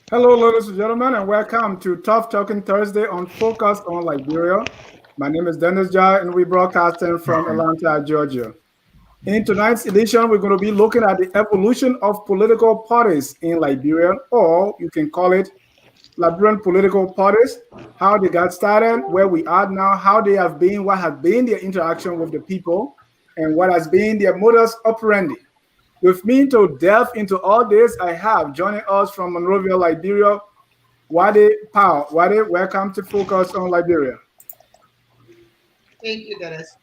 Hello, ladies and gentlemen, and welcome to Tough Talking Thursday on Focus on Liberia. My name is Dennis Jai, and we're broadcasting from Atlanta, Georgia. In tonight's edition, we're going to be looking at the evolution of political parties in Liberia, or you can call it Liberian political parties, how they got started, where we are now, how they have been, what has been their interaction with the people, and what has been their modus operandi. With me to delve into all this, I have joining us from Monrovia, Liberia, Wadei Powell. Wadei, welcome to Focus on Liberia. Thank you, Dennis.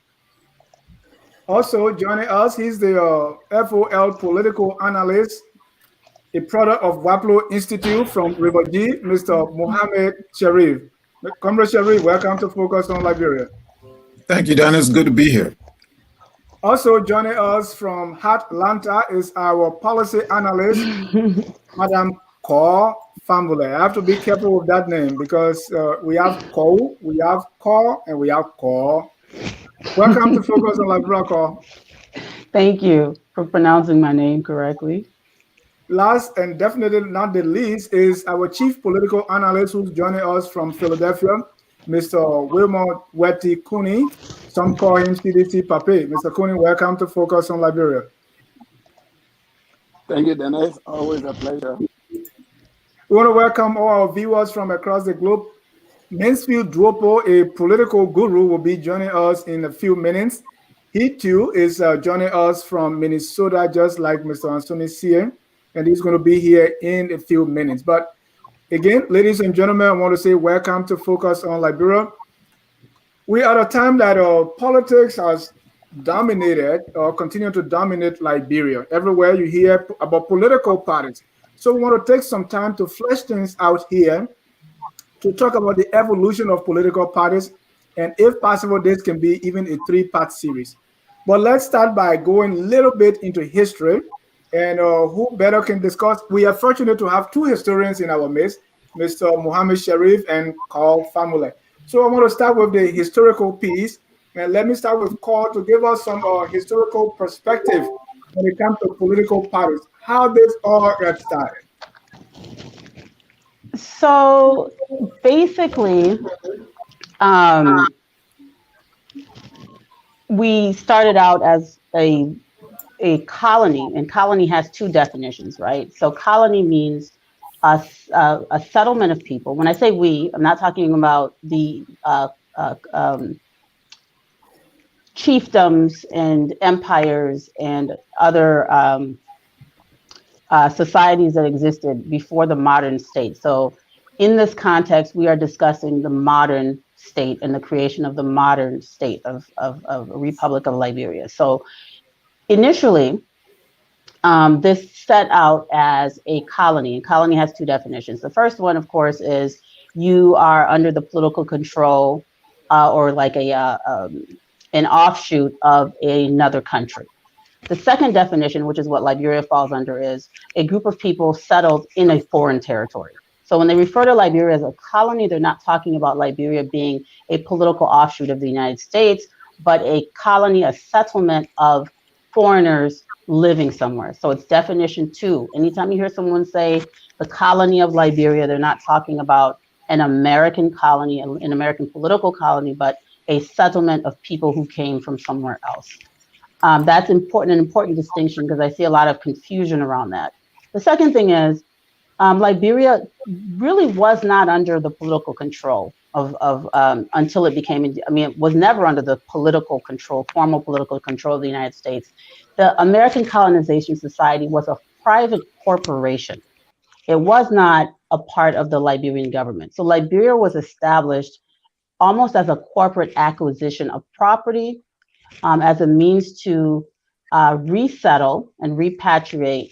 Also joining us, he's the FOL political analyst, a product of Waplo Institute from River G, Mr. Mohammed Sharif. Comrade Sharif, welcome to Focus on Liberia. Thank you, Dennis. Good to be here. Also joining us from Atlanta is our policy analyst, Madam Ko Family. I have to be careful with that name because we have Ko, we have Ko, and we have Ko. Welcome to Focus on Liberia, Ko. Thank you for pronouncing my name correctly. Last and definitely not the least is our chief political analyst who's joining us from Philadelphia, Mr. Wilmot Kunney. Some call him CDC Pape. Mr. Kunney, welcome to Focus on Liberia. Thank you, Dennis. Always a pleasure. We want to welcome all our viewers from across the globe. Mansfield Duopu, a political guru, will be joining us in a few minutes. He too is joining us from Minnesota, just like Mr. Ansoni Sier, and he's going to be here in a few minutes. But again, ladies and gentlemen, I want to say welcome to Focus on Liberia. We are at a time that politics has dominated or continue to dominate Liberia. Everywhere you hear about political parties. So we want to take some time to flesh things out here to talk about the evolution of political parties. And if possible, this can be even a 3-part series. But let's start by going a little bit into history. And who better can discuss? We are fortunate to have 2 historians in our midst, Mr. Mohammed Sharif and Carl Famule. So I want to start with the historical piece. And let me start with Carl to give us some historical perspective when it comes to political parties, how this all got started. So basically, we started out as a colony, and colony has 2 definitions, right? So colony means a settlement of people. When I say we, I'm not talking about the chiefdoms and empires and other societies that existed before the modern state. So in this context, we are discussing the modern state and the creation of the modern state of Republic of Liberia. So initially, this set out as a colony, and colony has 2 definitions. The first one, of course, is you are under the political control or like an offshoot of another country. The second definition, which is what Liberia falls under, is a group of people settled in a foreign territory. So when they refer to Liberia as a colony, they're not talking about Liberia being a political offshoot of the United States, but a colony, a settlement of foreigners living somewhere. So it's definition 2. Anytime you hear someone say the colony of Liberia, they're not talking about an American colony, an American political colony, but a settlement of people who came from somewhere else. That's important, an important distinction, because I see a lot of confusion around that. The second thing is Liberia really was not under the political control of until it became, it was never under the political control, formal political control of the United States. The American Colonization Society was a private corporation. It was not a part of the Liberian government. So Liberia was established almost as a corporate acquisition of property as a means to resettle and repatriate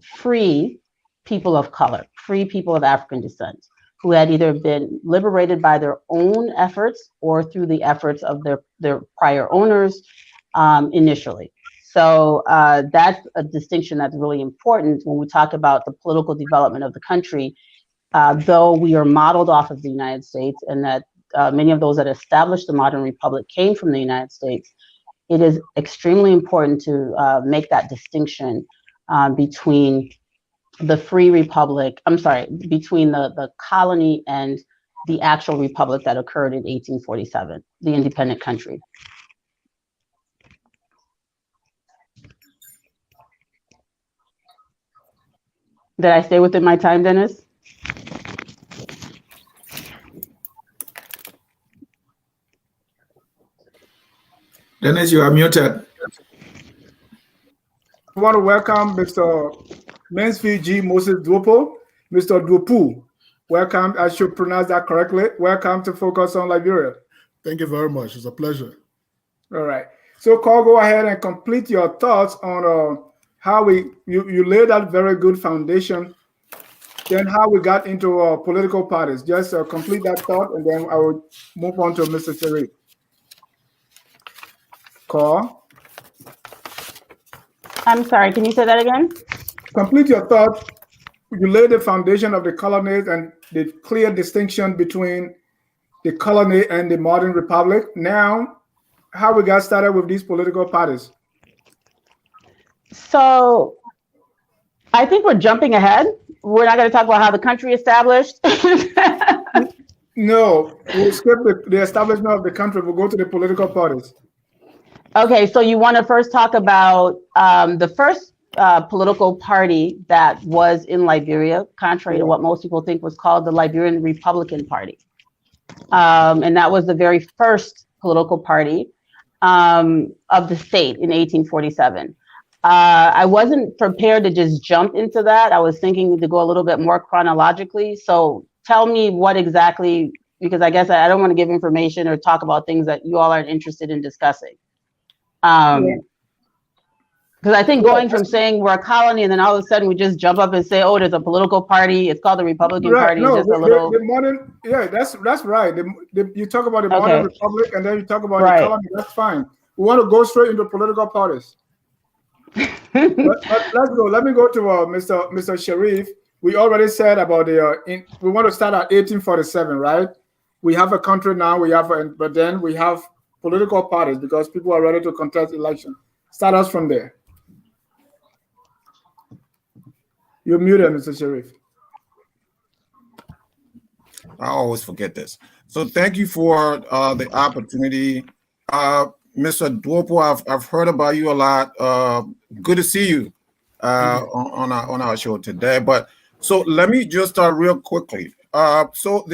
free people of color, free people of African descent, who had either been liberated by their own efforts or through the efforts of their prior owners initially. So that's a distinction that's really important when we talk about the political development of the country, though we are modeled off of the United States, and that many of those that established the modern republic came from the United States. It is extremely important to make that distinction between the free republic, I'm sorry, between the colony and the actual republic that occurred in 1847, the independent country. Did I stay within my time, Dennis? Dennis, you are muted. I want to welcome Mr. Mansfield G. Moses Duopu. Mr. Duopu, welcome. I should pronounce that correctly. Welcome to Focus on Liberia. Thank you very much. It's a pleasure. All right. So, Carl, go ahead and complete your thoughts on how you laid out very good foundation, then how we got into political parties. Just complete that thought, and then I will move on to Mr. Sharif. Carl? I'm sorry, can you say that again? Complete your thought. You laid the foundation of the colonies and the clear distinction between the colony and the modern republic. Now, how we got started with these political parties? So I think we're jumping ahead. We're not going to talk about how the country established. No, we'll skip the establishment of the country. We'll go to the political parties. Okay, so you want to first talk about the first political party that was in Liberia, contrary to what most people think, was called the Liberian Republican Party. And that was the very first political party of the state in 1847. I wasn't prepared to just jump into that. I was thinking to go a little bit more chronologically. So tell me what exactly, because I guess I don't want to give information or talk about things that you all aren't interested in discussing. Because I think going from saying we're a colony and then all of a sudden we just jump up and say, oh, there's a political party, it's called the Republican Party. No, just a little... the modern, yeah, that's right. You talk about the modern republic and then you talk about the colony. That's fine. We want to go straight into political parties. but let's go. Let me go to Mr. Sharif. We already said about we want to start at 1847, right? We have a country now. But then we have political parties because people are ready to contest election. Start us from there. You're muted, Mr. Sharif. I always forget this. So thank you for the opportunity. Mr. Duopu, I've heard about you a lot. Good to see you on our show today. But so let me just start real quickly. So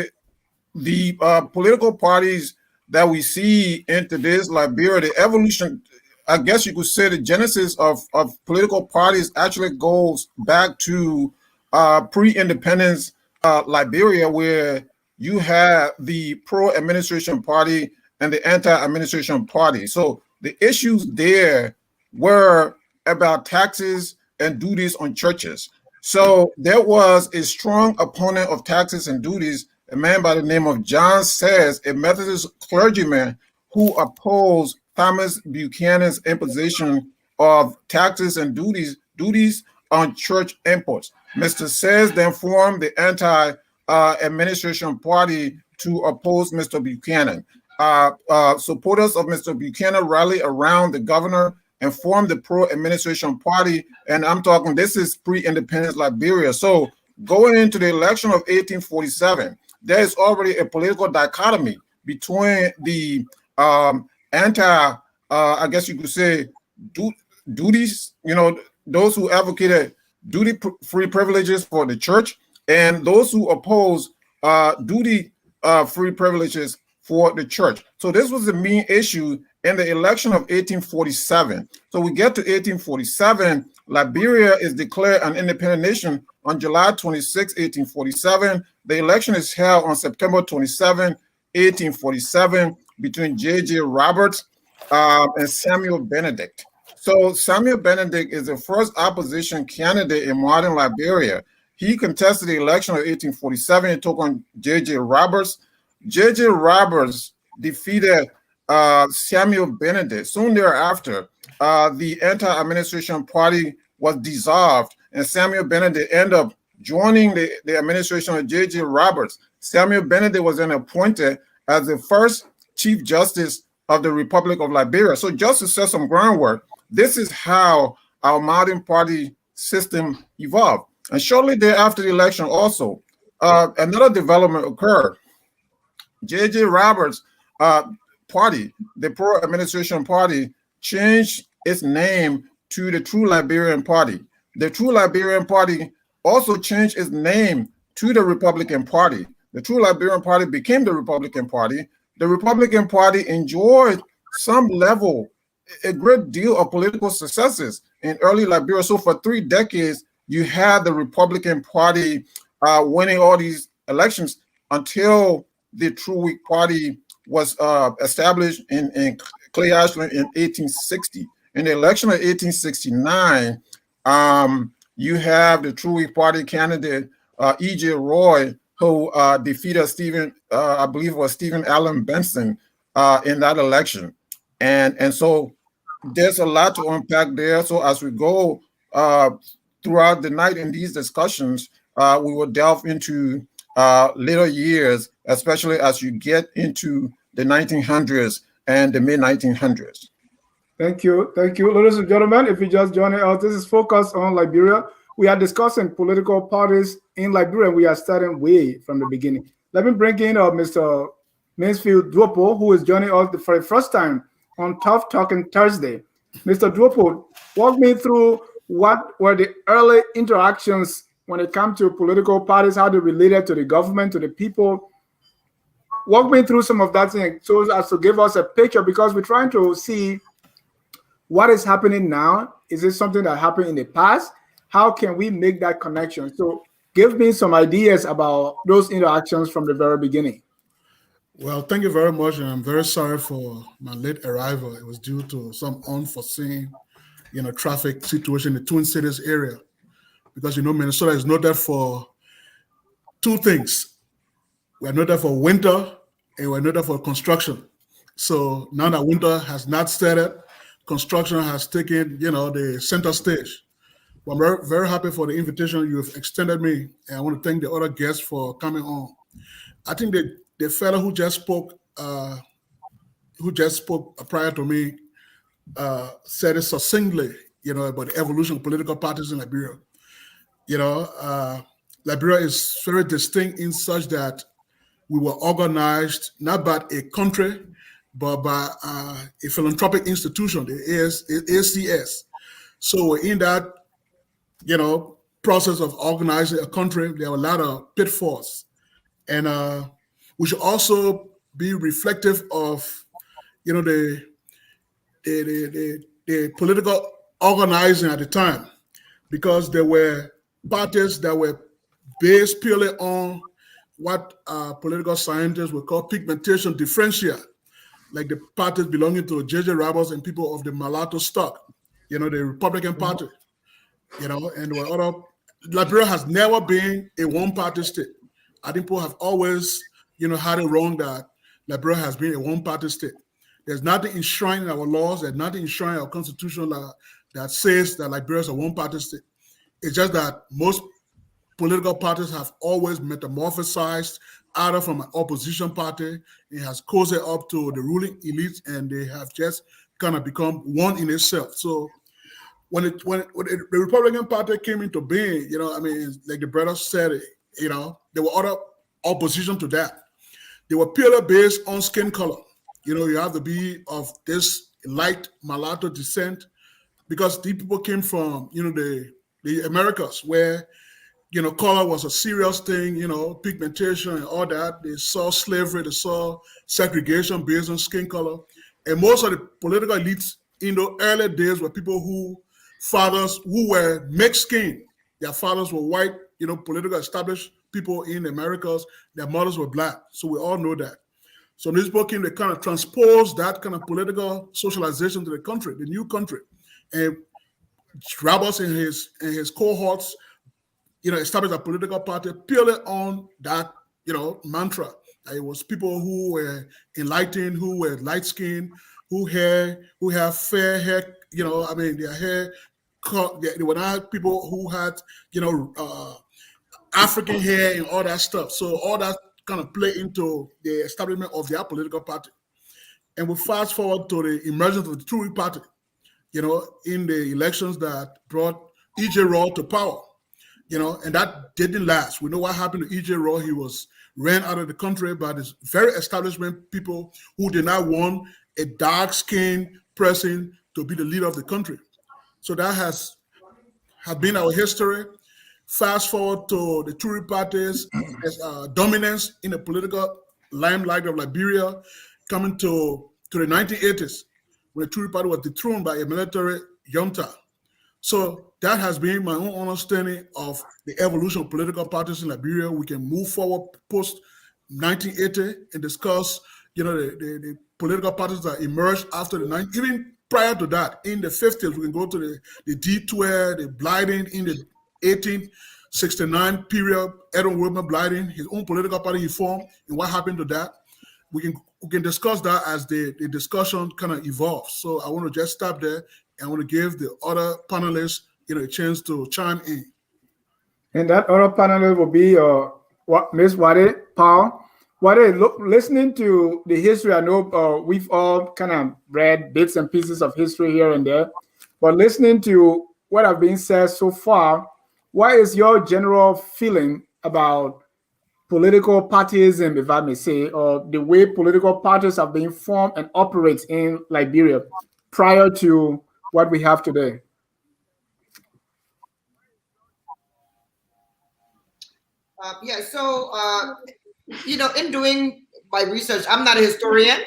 the political parties that we see in today's Liberia, the evolution, I guess you could say the genesis of political parties actually goes back to pre-independence Liberia, where you have the pro-administration party and the anti-administration party. So the issues there were about taxes and duties on churches. So there was a strong opponent of taxes and duties, a man by the name of John Sayers, a Methodist clergyman who opposed Thomas Buchanan's imposition of taxes and duties on church imports. Mr. Sayers then formed the anti-administration party to oppose Mr. Buchanan. Supporters of Mr. Buchanan rallied around the governor and formed the pro-administration party. And I'm talking, this is pre-independence Liberia. So going into the election of 1847, there is already a political dichotomy between the I guess you could say, duties, those who advocated duty-free privileges for the church and those who oppose duty-free privileges for the church. So this was the main issue in the election of 1847. So we get to 1847, Liberia is declared an independent nation on July 26, 1847. The election is held on September 27, 1847, between J.J. Roberts and Samuel Benedict. So Samuel Benedict is the first opposition candidate in modern Liberia. He contested the election of 1847 and took on J.J. Roberts. J.J. Roberts defeated Samuel Benedict. Soon thereafter, the anti-administration party was dissolved, and Samuel Benedict ended up joining the administration of J.J. Roberts. Samuel Benedict was then appointed as the first Chief Justice of the Republic of Liberia. So just to set some groundwork, this is how our modern party system evolved. And shortly thereafter the election also, another development occurred. J.J. Roberts' party, the pro-administration party, changed its name to the True Liberian Party. The True Liberian Party also changed its name to the Republican Party. The True Liberian Party became the Republican Party. The Republican Party enjoyed some level, a great deal of political successes in early Liberia. So for 3 decades, you had the Republican Party winning all these elections until the True Weak Party was established in Clay Ashland in 1860. In the election of 1869, you have the True Weak Party candidate E.J. Roy, who defeated I believe it was Stephen Allen Benson in that election. And so there's a lot to unpack there. So as we go throughout the night in these discussions, we will delve into later years, especially as you get into the 1900s and the mid 1900s. Thank you. Thank you. Ladies and gentlemen, if you just joining us, this is Focus on Liberia. We are discussing political parties in Liberia. We are starting way from the beginning. Let me bring in Mr. Mansfield Duopu, who is joining us for the first time on Tough Talking Thursday. Mr. Duopu, walk me through what were the early interactions when it comes to political parties, how they related to the government, to the people. Walk me through some of that thing so as to give us a picture, because we're trying to see what is happening now. Is it something that happened in the past? How can we make that connection? So give me some ideas about those interactions from the very beginning. Well, thank you very much. And I'm very sorry for my late arrival. It was due to some unforeseen, traffic situation in the Twin Cities area. Because, Minnesota is noted for 2 things. We're noted for winter and we're noted for construction. So now that winter has not started, construction has taken, the center stage. Well, I'm very, very happy for the invitation you've extended me. And I want to thank the other guests for coming on. I think that the fellow who just spoke prior to me said it succinctly, about the evolution of political parties in Liberia. Liberia is very distinct in such that we were organized not by a country, but by a philanthropic institution, the ACS. So in that, process of organizing a country, there are a lot of pitfalls. And we should also be reflective of, the political organizing at the time, because there were parties that were based purely on what political scientists would call pigmentation differential, like the parties belonging to J.J. Roberts and people of the mulatto stock, the Republican Party, and there were other. Liberia has never been a one-party state. I think people have always, had it wrong that Liberia has been a one-party state. There's nothing enshrined in our laws, there's nothing enshrined in our constitution that says that Liberia is a one-party state. It's just that most political parties have always metamorphosized either from an opposition party, it has caused it up to the ruling elite, and they have just kind of become one in itself. So when the Republican Party came into being, like the brother said, there were other opposition to that. They were purely based on skin color. You have to be of this light mulatto descent, because these people came from, the Americas, where, color was a serious thing, pigmentation and all that. They saw slavery, they saw segregation based on skin color. And most of the political elites in the early days were people fathers who were mixed skin. Their fathers were white, political established people in the Americas. Their mothers were black. So we all know that. So in this book, they kind of transposed that kind of political socialization to the country, the new country. And Roberts and his cohorts, established a political party purely on that, mantra. It was people who were enlightened, who were light-skinned, who have fair hair, their hair, they were not people who had, African hair and all that stuff. So all that kind of play into the establishment of their political party. And we fast forward to the emergence of the True Party, in the elections that brought E.J. Roy to power. and that didn't last. We know what happened to E.J. Rowe. He was ran out of the country by this very establishment people who did not want a dark-skinned person to be the leader of the country. So that has been our history. Fast forward to the Tory parties as dominance in the political limelight of Liberia, coming to the 1980s, when the Tory party was dethroned by a military junta. So that has been my own understanding of the evolution of political parties in Liberia. We can move forward post 1980 and discuss, the political parties that emerged after the 90s. Even prior to that, in the 50s, we can go to the D12, the Blyden in the 1869 period. Edwin Wilmot Blyden, his own political party he formed, and what happened to that. We can discuss that as the discussion kind of evolves. So I want to just stop there. I want to give the other panelists, a chance to chime in. And that other panelist will be Ms. Wadei, Powell. Wadei, listening to the history, I know we've all kind of read bits and pieces of history here and there, but listening to what have been said so far, what is your general feeling about political partyism, if I may say, or the way political parties have been formed and operate in Liberia prior to what we have today? In doing my research, I'm not a historian,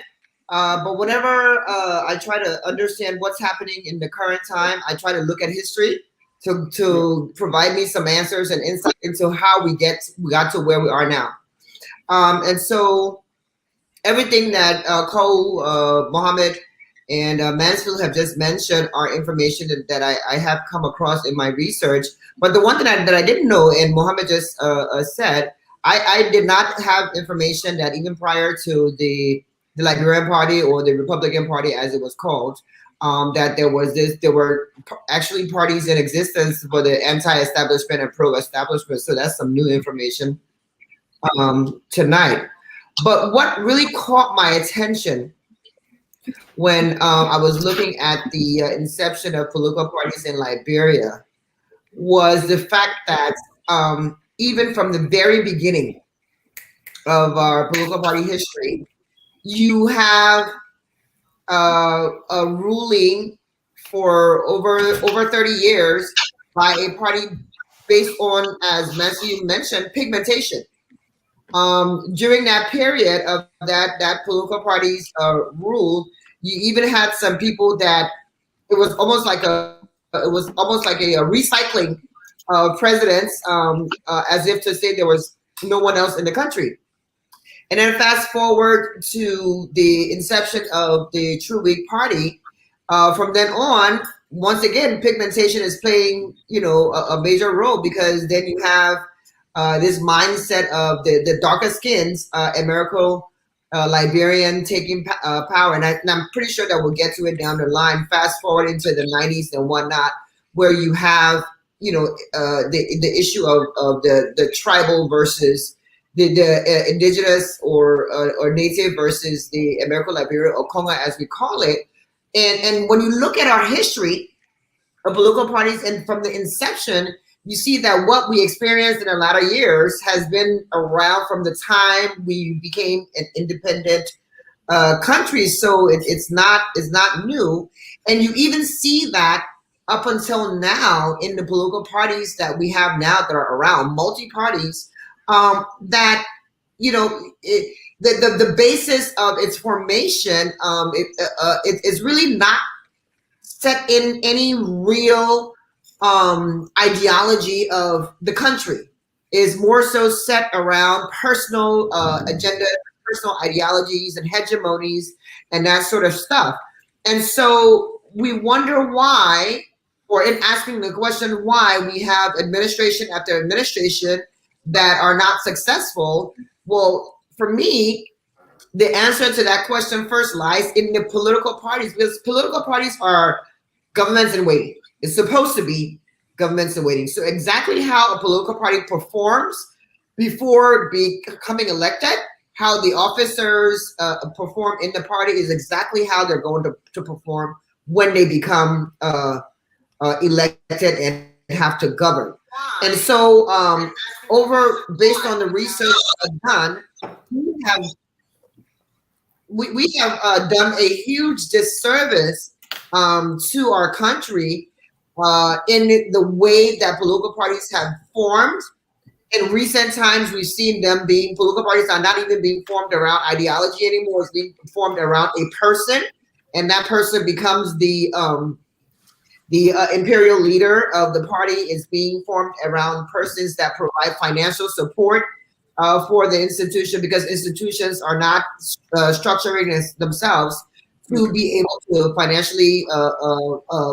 but whenever I try to understand what's happening in the current time, I try to look at history to provide me some answers and insight into how we got to where we are now. And so everything that Cole, Mohammed, and Mansfield have just mentioned are information that I have come across in my research. But the one that I didn't know, and Mohammed just said, I did not have information that even prior to the Liberian Party or the Republican Party, as it was called, that there were actually parties in existence for the anti-establishment and pro-establishment. So that's some new information tonight. But what really caught my attention when I was looking at the inception of political parties in Liberia was the fact that even from the very beginning of our political party history, you have a ruling for over 30 years by a party based on, as Matthew mentioned, pigmentation. During that period of that political party's rule, you even had some people that it was almost like a recycling of presidents, as if to say there was no one else in the country. And then fast forward to the inception of the True Whig Party. From then on, once again, pigmentation is playing, a major role, because then you have this mindset of the darker skins, Liberian taking power. And I'm pretty sure that we'll get to it down the line, fast forward into the 90s and whatnot, where you have, the issue of the tribal versus the indigenous or native versus the American Liberia, or Congo as we call it. And when you look at our history of political parties and from the inception, you see that what we experienced in the latter years has been around from the time we became an independent country. So it's not new. And you even see that up until now in the political parties that we have now that are around, multi-parties, that, the basis of its formation, it's really not set in any real ideology of the country. Is more so set around personal agenda, personal ideologies and hegemonies and that sort of stuff. And so we wonder why, or in asking the question why, we have administration after administration that are not successful. Well, for me, the answer to that question first lies in the political parties, because political parties are governments in waiting. It's supposed to be governments in waiting. So exactly how a political party performs before becoming elected, how the officers perform in the party is exactly how they're going to perform when they become elected and have to govern. And so based on the research I've done, we have done a huge disservice to our country in the way that political parties have formed. In recent times, we've seen political parties are not even being formed around ideology anymore. It's being formed around a person, and that person becomes the imperial leader of the party. Is being formed around persons that provide financial support for the institution, because institutions are not structuring themselves to be able to financially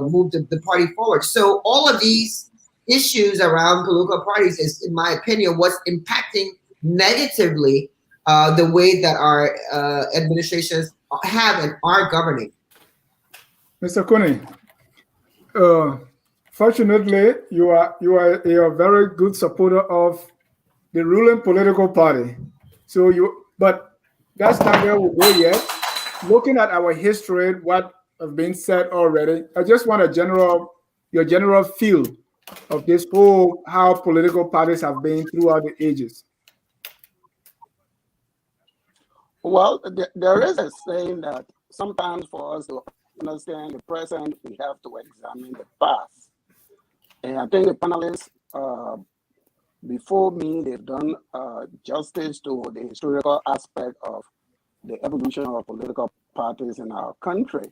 move the party forward. So all of these issues around political parties is, in my opinion, what's impacting negatively the way that our administrations have and are governing. Mr. Kunney, fortunately, you are a very good supporter of the ruling political party. But that's not where we go yet. Looking at our history, what has been said already, I just want your general feel of this whole, how political parties have been throughout the ages. Well, there is a saying that sometimes for us to understand the present, we have to examine the past. And I think the panelists before me, they've done justice to the historical aspect of the evolution of political parties in our country.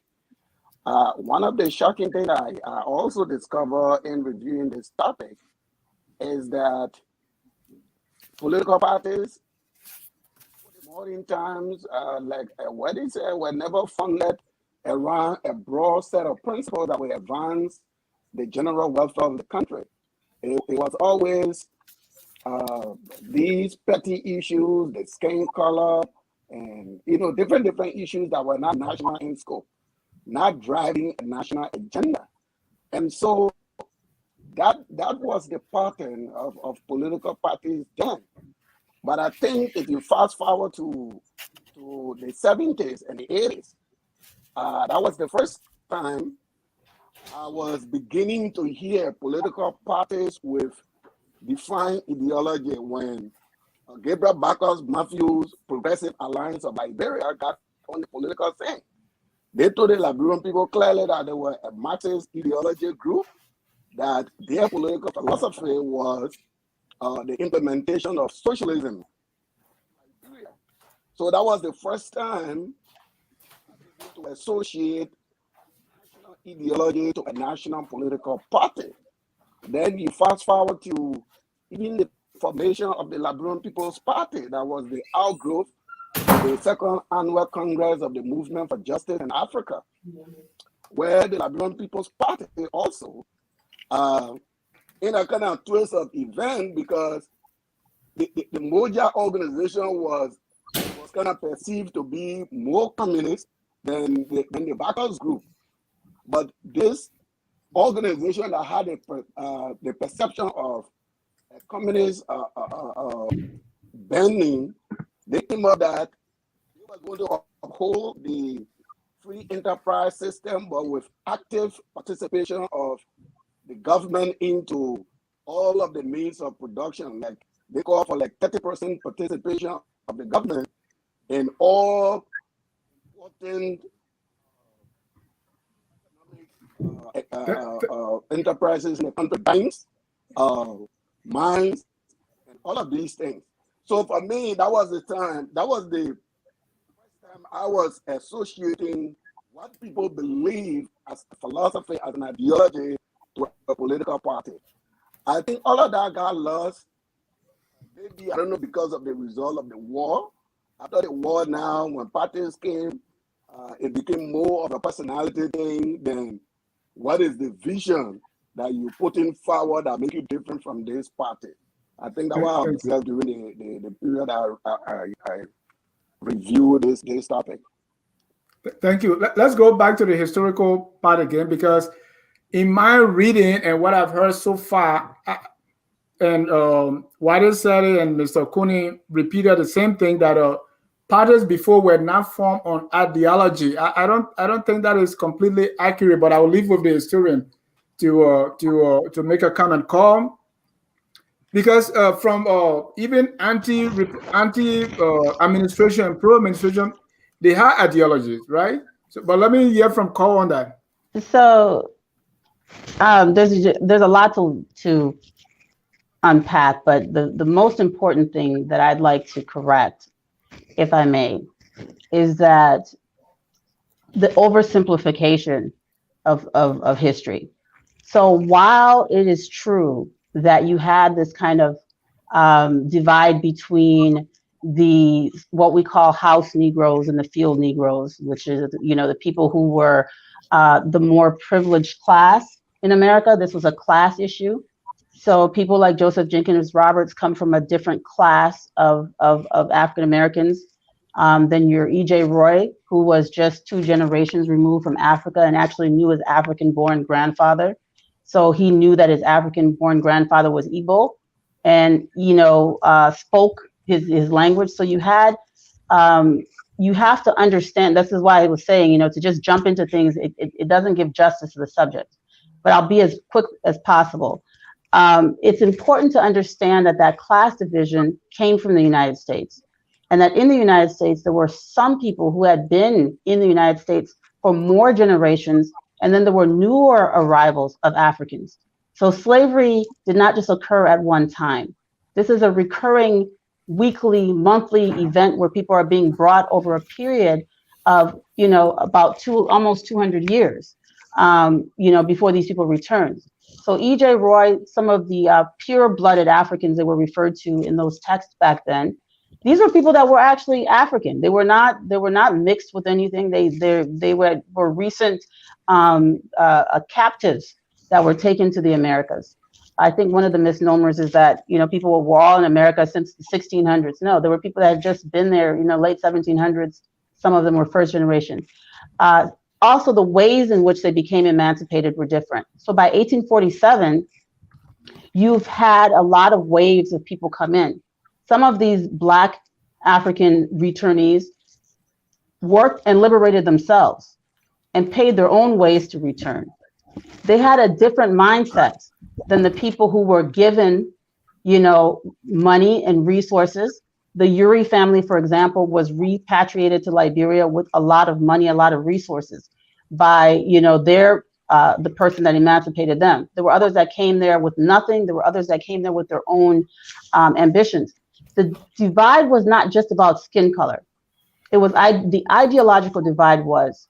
One of the shocking things I also discover in reviewing this topic is that political parties, in modern times, like Wadei said, were never funded around a broad set of principles that will advance the general welfare of the country. It was always these petty issues, the skin color, and different issues that were not national in scope, not driving a national agenda. And so that was the pattern of political parties then. But I think if you fast forward to the 70s and the 80s, that was the first time I was beginning to hear political parties with defined ideology when Gabriel Bacchus Matthews' Progressive Alliance of Liberia got on the political scene. They told the Liberian people clearly that they were a Marxist ideology group, that their political philosophy was the implementation of socialism. So that was the first time to associate national ideology to a national political party. Then you fast forward to even the formation of the Liberian People's Party, that was the outgrowth of the second annual Congress of the Movement for Justice in Africa, where the Liberian People's Party also, in a kind of twist of event, because the Moja organization was kind of perceived to be more communist than the Bacchus group. But this organization that had the perception of a communist bending, they came up that they were going to uphold the free enterprise system, but with active participation of the government into all of the means of production. Like they call for like 30% participation of the government in all important enterprises in the country, banks, mines, and all of these things. So for me, that was the first time I was associating what people believe as a philosophy, as an ideology, to a political party. I think all of that got lost. Maybe, I don't know, because of the result of the war. After the war now, when parties came, it became more of a personality thing than what is the vision that you put in forward that make you different from this party. I think that was observed during the period I reviewed this topic. Thank you. Let's go back to the historical part again, because in my reading and what I've heard so far, and Wadei said it, and Mr. Kunney repeated the same thing, that parties before were not formed on ideology. I don't think that is completely accurate, but I will leave with the historian to make a comment. Call Because from even anti administration and pro administration, they have ideologies, right? So, but let me hear from Cole on that. So there's a lot to unpack, but the most important thing that I'd like to correct, if I may, is that the oversimplification of history. So while it is true that you had this kind of divide between what we call house Negroes and the field Negroes, which is, the people who were the more privileged class in America. This was a class issue. So people like Joseph Jenkins Roberts come from a different class of African Americans than your E.J. Roy, who was just 2 generations removed from Africa and actually knew his African-born grandfather. So he knew that his African-born grandfather was Igbo and, spoke his language. So you have to understand, this is why I was saying, to just jump into things, it doesn't give justice to the subject, but I'll be as quick as possible. It's important to understand that class division came from the United States, and that in the United States, there were some people who had been in the United States for more generations, and then there were newer arrivals of Africans. So slavery did not just occur at one time. This is a recurring weekly, monthly event where people are being brought over a period of, about almost 200 years, before these people returned. So E.J. Roy, some of the pure-blooded Africans that were referred to in those texts back then, these were people that were actually African. They were not mixed with anything. They were recent captives that were taken to the Americas. I think one of the misnomers is that, people were all in America since the 1600s. No, there were people that had just been there, late 1700s. Some of them were first generation. Also, the ways in which they became emancipated were different. So by 1847, you've had a lot of waves of people come in. Some of these Black African returnees worked and liberated themselves and paid their own ways to return. They had a different mindset than the people who were given, money and resources. The Uri family, for example, was repatriated to Liberia with a lot of money, a lot of resources by, the person that emancipated them. There were others that came there with nothing. There were others that came there with their own ambitions. The divide was not just about skin color. It was the ideological divide was,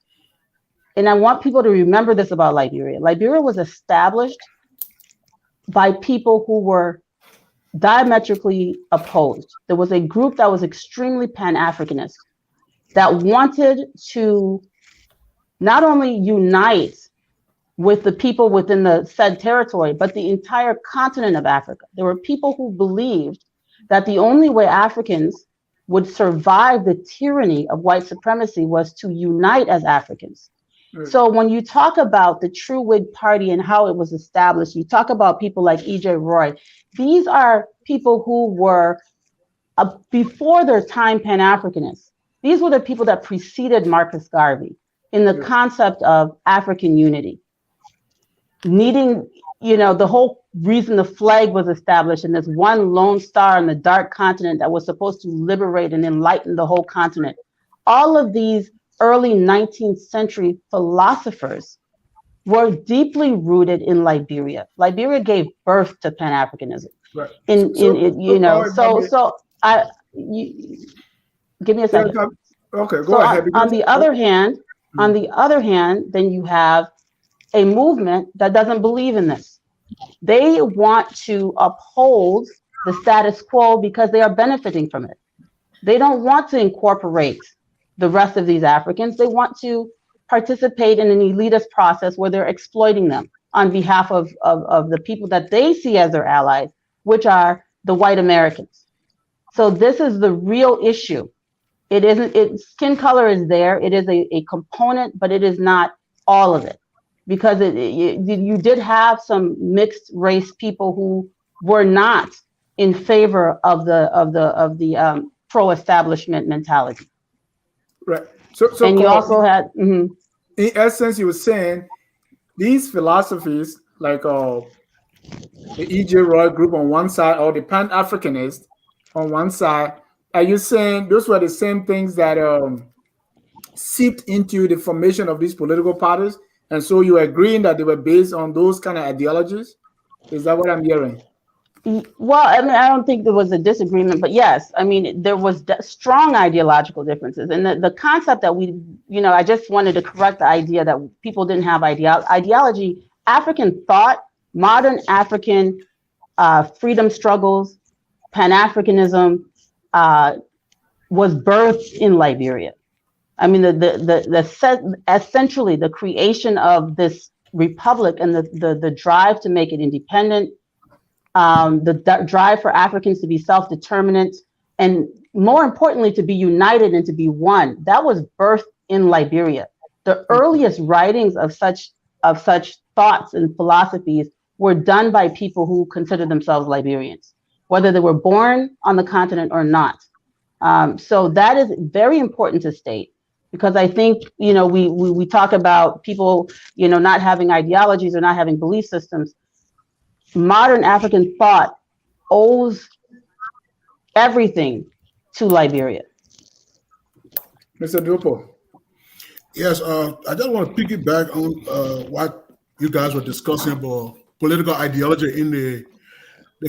and I want people to remember this about Liberia. Liberia was established by people who were diametrically opposed. There was a group that was extremely Pan-Africanist that wanted to not only unite with the people within the said territory, but the entire continent of Africa. There were people who believed that the only way Africans would survive the tyranny of white supremacy was to unite as Africans. Right. So when you talk about the True Whig Party and how it was established, you talk about people like E.J. Roy. These are people who were before their time Pan-Africanists. These were the people that preceded Marcus Garvey in the concept of African unity. Needing, the whole reason the flag was established and this one lone star on the dark continent that was supposed to liberate and enlighten the whole continent. All of these early 19th century philosophers were deeply rooted in Liberia. Liberia gave birth to Pan-Africanism. Right. Give me a second. Okay, go ahead. On the other hand, then you have a movement that doesn't believe in this. They want to uphold the status quo because they are benefiting from it. They don't want to incorporate the rest of these Africans. They want to participate in an elitist process where they're exploiting them on behalf of the people that they see as their allies, which are the white Americans. So this is the real issue. Skin color is there. It is a component, but it is not all of it. Because you did have some mixed race people who were not in favor of the pro-establishment mentality. Right. And you also had, in essence, you were saying these philosophies like the E.J. Roy group on one side, or the Pan-Africanists on one side. Are you saying those were the same things that seeped into the formation of these political parties? And so you're agreeing that they were based on those kind of ideologies? Is that what I'm hearing? Well, I mean, I don't think there was a disagreement, but yes, I mean, there was strong ideological differences. And the concept that we, I just wanted to correct the idea that people didn't have ideology. African thought, modern African freedom struggles, Pan-Africanism was birthed in Liberia. I mean, essentially the creation of this republic and the drive to make it independent, the drive for Africans to be self-determinant, and more importantly, to be united and to be one. That was birthed in Liberia. The earliest writings of such thoughts and philosophies were done by people who considered themselves Liberians, whether they were born on the continent or not. So that is very important to state, because I think, we talk about people, not having ideologies or not having belief systems. Modern African thought owes everything to Liberia. Mr. Duopu. Yes, I just want to piggyback on what you guys were discussing about political ideology in the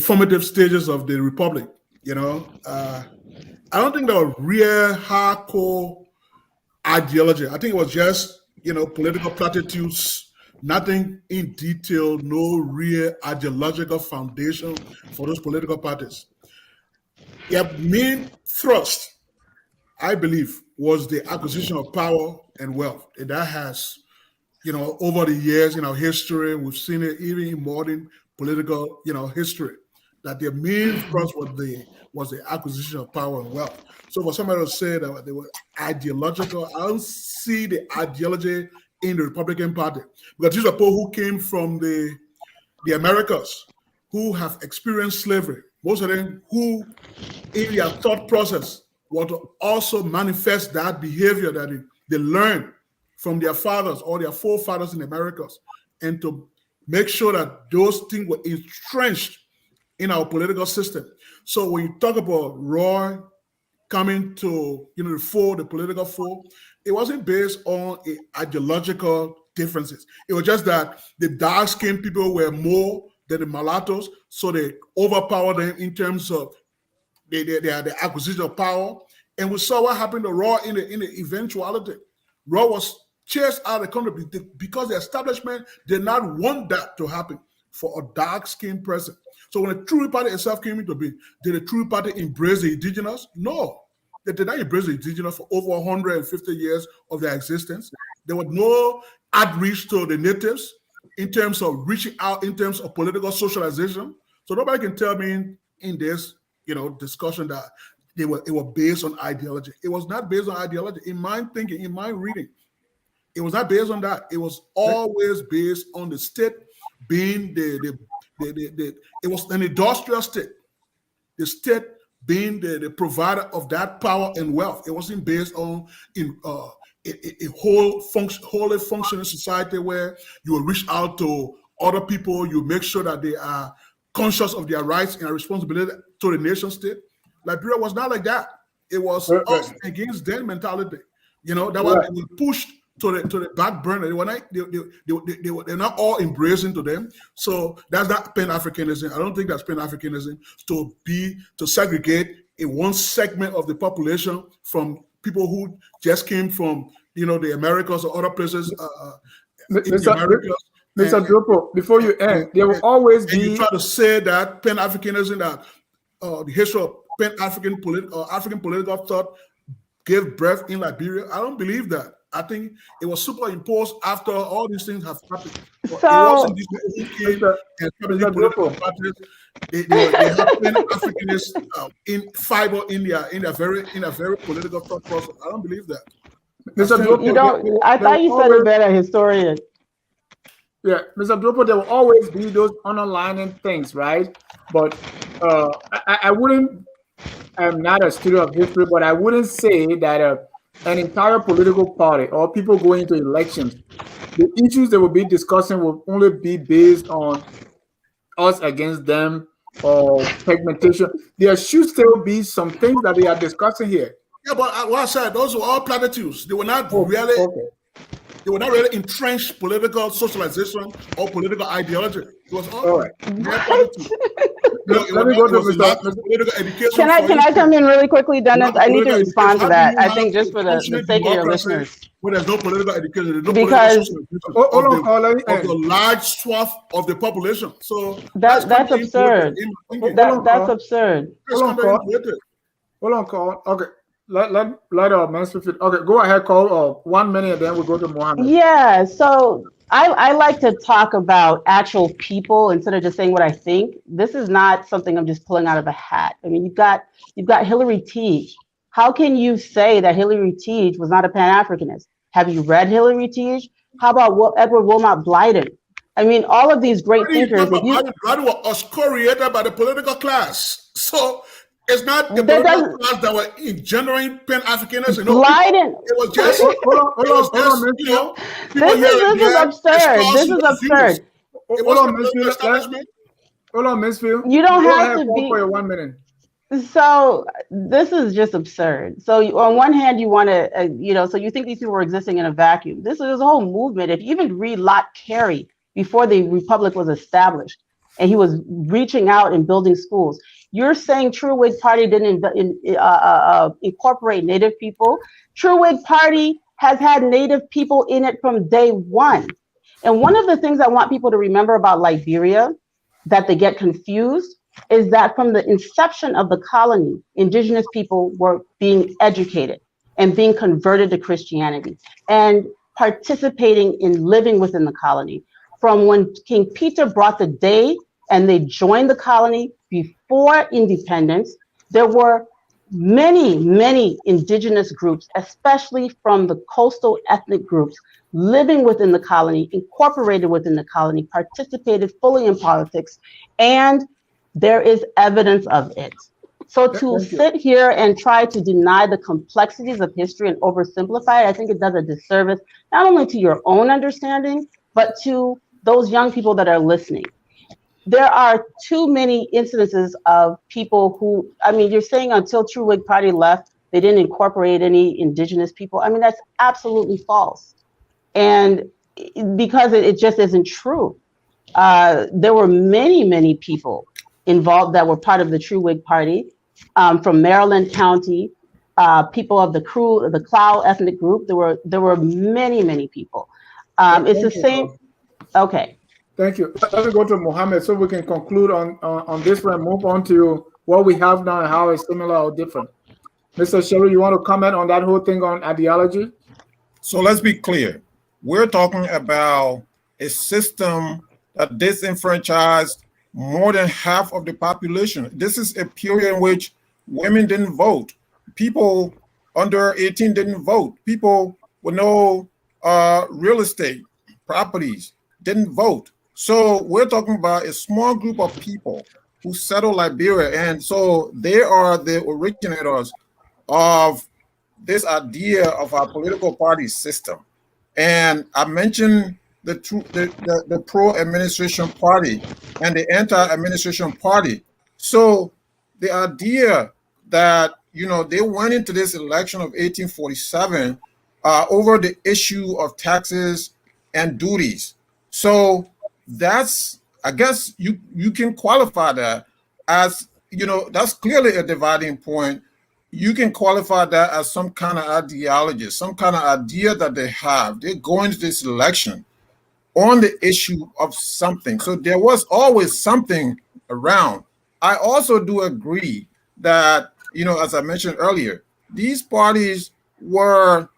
formative stages of the republic. I don't think there was real hardcore ideology. I think it was just, political platitudes, nothing in detail, no real ideological foundation for those political parties. Their main thrust, I believe, was the acquisition of power and wealth. And that has, over the years in our history, we've seen it even in modern political, history, that their main thrust was the acquisition of power and wealth. So for somebody to say that they were ideological, I don't see the ideology in the Republican Party, because these are people who came from the Americas, who have experienced slavery. Most of them who, in their thought process, want to also manifest that behavior that they learned from their fathers or their forefathers in the Americas, and to make sure that those things were entrenched in our political system. So when you talk about Roy coming to the political fore, it wasn't based on ideological differences. It was just that the dark-skinned people were more than the mulattoes, so they overpowered them in terms of the acquisition of power. And we saw what happened to Roy in the eventuality. Roy was chased out of the country because the establishment did not want that to happen for a dark-skinned person. So when the True Party itself came into being, did the True Party embrace the indigenous? No. They did not embrace the indigenous for over 150 years of their existence. There was no outreach to the natives in terms of reaching out, in terms of political socialization. So nobody can tell me in this, discussion that it was based on ideology. It was not based on ideology. In my thinking, in my reading, it was not based on that. It was always based on the state being it was an industrial state. The state being the provider of that power and wealth. It wasn't based on a wholly functioning society where you will reach out to other people, you make sure that they are conscious of their rights and responsibility to the nation state. Liberia was not like that. It was us against them mentality. That was we pushed to the back burner. They're not all embracing to them. So that's not Pan-Africanism. I don't think that's Pan-Africanism to segregate in one segment of the population from people who just came from the Americas or other places in the Americas. Mr. Duopu, before you end, there will always be. You try to say that Pan-Africanism, that the history of Pan-African African political thought gave birth in Liberia. I don't believe that. I think it was superimposed after all these things have happened. So, it wasn't these people who came and political parties. They have Pan-Africanists in fiber in their very political thought process. I don't believe that. Mr. Duopu, I thought you said it better, historian. Yeah, Mr. Duopu, there will always be those underlining things, right? But I wouldn't. I'm not a student of history, but I wouldn't say that an entire political party or people going into elections, the issues they will be discussing will only be based on us against them or pigmentation. There should still be some things that they are discussing here. Yeah, but what I said, those were all platitudes. They were not really. Okay. They were not really entrenched political socialization or political ideology. It was all right. Let me go to political education. Can I come in really quickly, Dennis? I need to respond to that. I think just for the sake of your listeners. Where there's no political education, there's no because of the large swath of the population. So that's absurd. That's absurd. Hold on, Carl. Okay. Let Mansfield. Okay, go ahead, Cole. 1 minute, and then we'll go to Mohammed. Yeah, so I like to talk about actual people instead of just saying what I think. This is not something I'm just pulling out of a hat. I mean, you've got Hillary Teague. How can you say that Hillary Teague was not a Pan-Africanist? Have you read Hillary Teague? How about Edward Wilmot Blyden? I mean, all of these great thinkers. Blyden was co-created by the political class. So it's not the political class that were engendering Pan-Africanism. Blyden. It was just. This is absurd. This is absurd. Hold on, Mansfield. You don't have to be for your 1 minute. So this is just absurd. So on one hand, you want to, so you think these people were existing in a vacuum. This is a whole movement. If you even read Locke Carey before the Republic was established, and he was reaching out and building schools. You're saying True Whig Party didn't incorporate Native people. True Whig Party has had Native people in it from day one. And one of the things I want people to remember about Liberia that they get confused is that from the inception of the colony, indigenous people were being educated and being converted to Christianity and participating in living within the colony. From when King Peter brought the day and they joined the colony before independence, there were many, many indigenous groups, especially from the coastal ethnic groups, living within the colony, incorporated within the colony, participated fully in politics, and there is evidence of it. So to sit here and try to deny the complexities of history and oversimplify it, I think it does a disservice, not only to your own understanding, but to those young people that are listening. There are too many incidences of people who, I mean, you're saying until True Whig Party left, they didn't incorporate any indigenous people. I mean, that's absolutely false. And because it just isn't true. There were many, many people involved that were part of the True Whig Party from Maryland County, people of the Clow ethnic group. There were many, many people. It's the same. Okay. Thank you. Let me go to Mohammed so we can conclude on this one, move on to what we have now and how it's similar or different. Mr. Sherry, you want to comment on that whole thing on ideology? So let's be clear. We're talking about a system that disenfranchised more than half of the population. This is a period in which women didn't vote. People under 18 didn't vote. People with no real estate properties didn't vote. So we're talking about a small group of people who settled Liberia. And so they are the originators of this idea of our political party system. And I mentioned the pro-administration party and the anti-administration party. So the idea that, they went into this election of 1847 over the issue of taxes and duties. So that's, I guess you can qualify that as, that's clearly a dividing point. You can qualify that as some kind of ideology, some kind of idea that they have. They go into this election on the issue of something. So there was always something around. I also do agree that, as I mentioned earlier, these parties were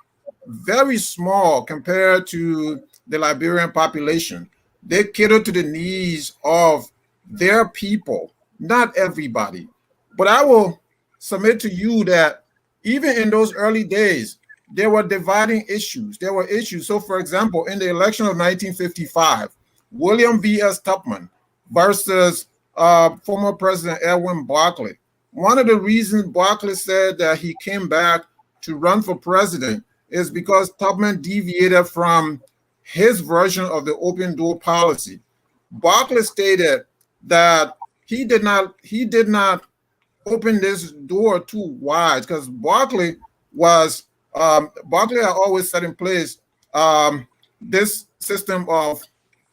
very small compared to the Liberian population. They cater to the needs of their people, not everybody. But I will submit to you that even in those early days, there were dividing issues. There were issues. So, for example, in the election of 1955, William V.S. Tubman versus former President Edwin Barclay. One of the reasons Barclay said that he came back to run for president is because Tubman deviated from his version of the open door policy. Barclay stated that he did not open this door too wide, because Barclay had always set in place this system of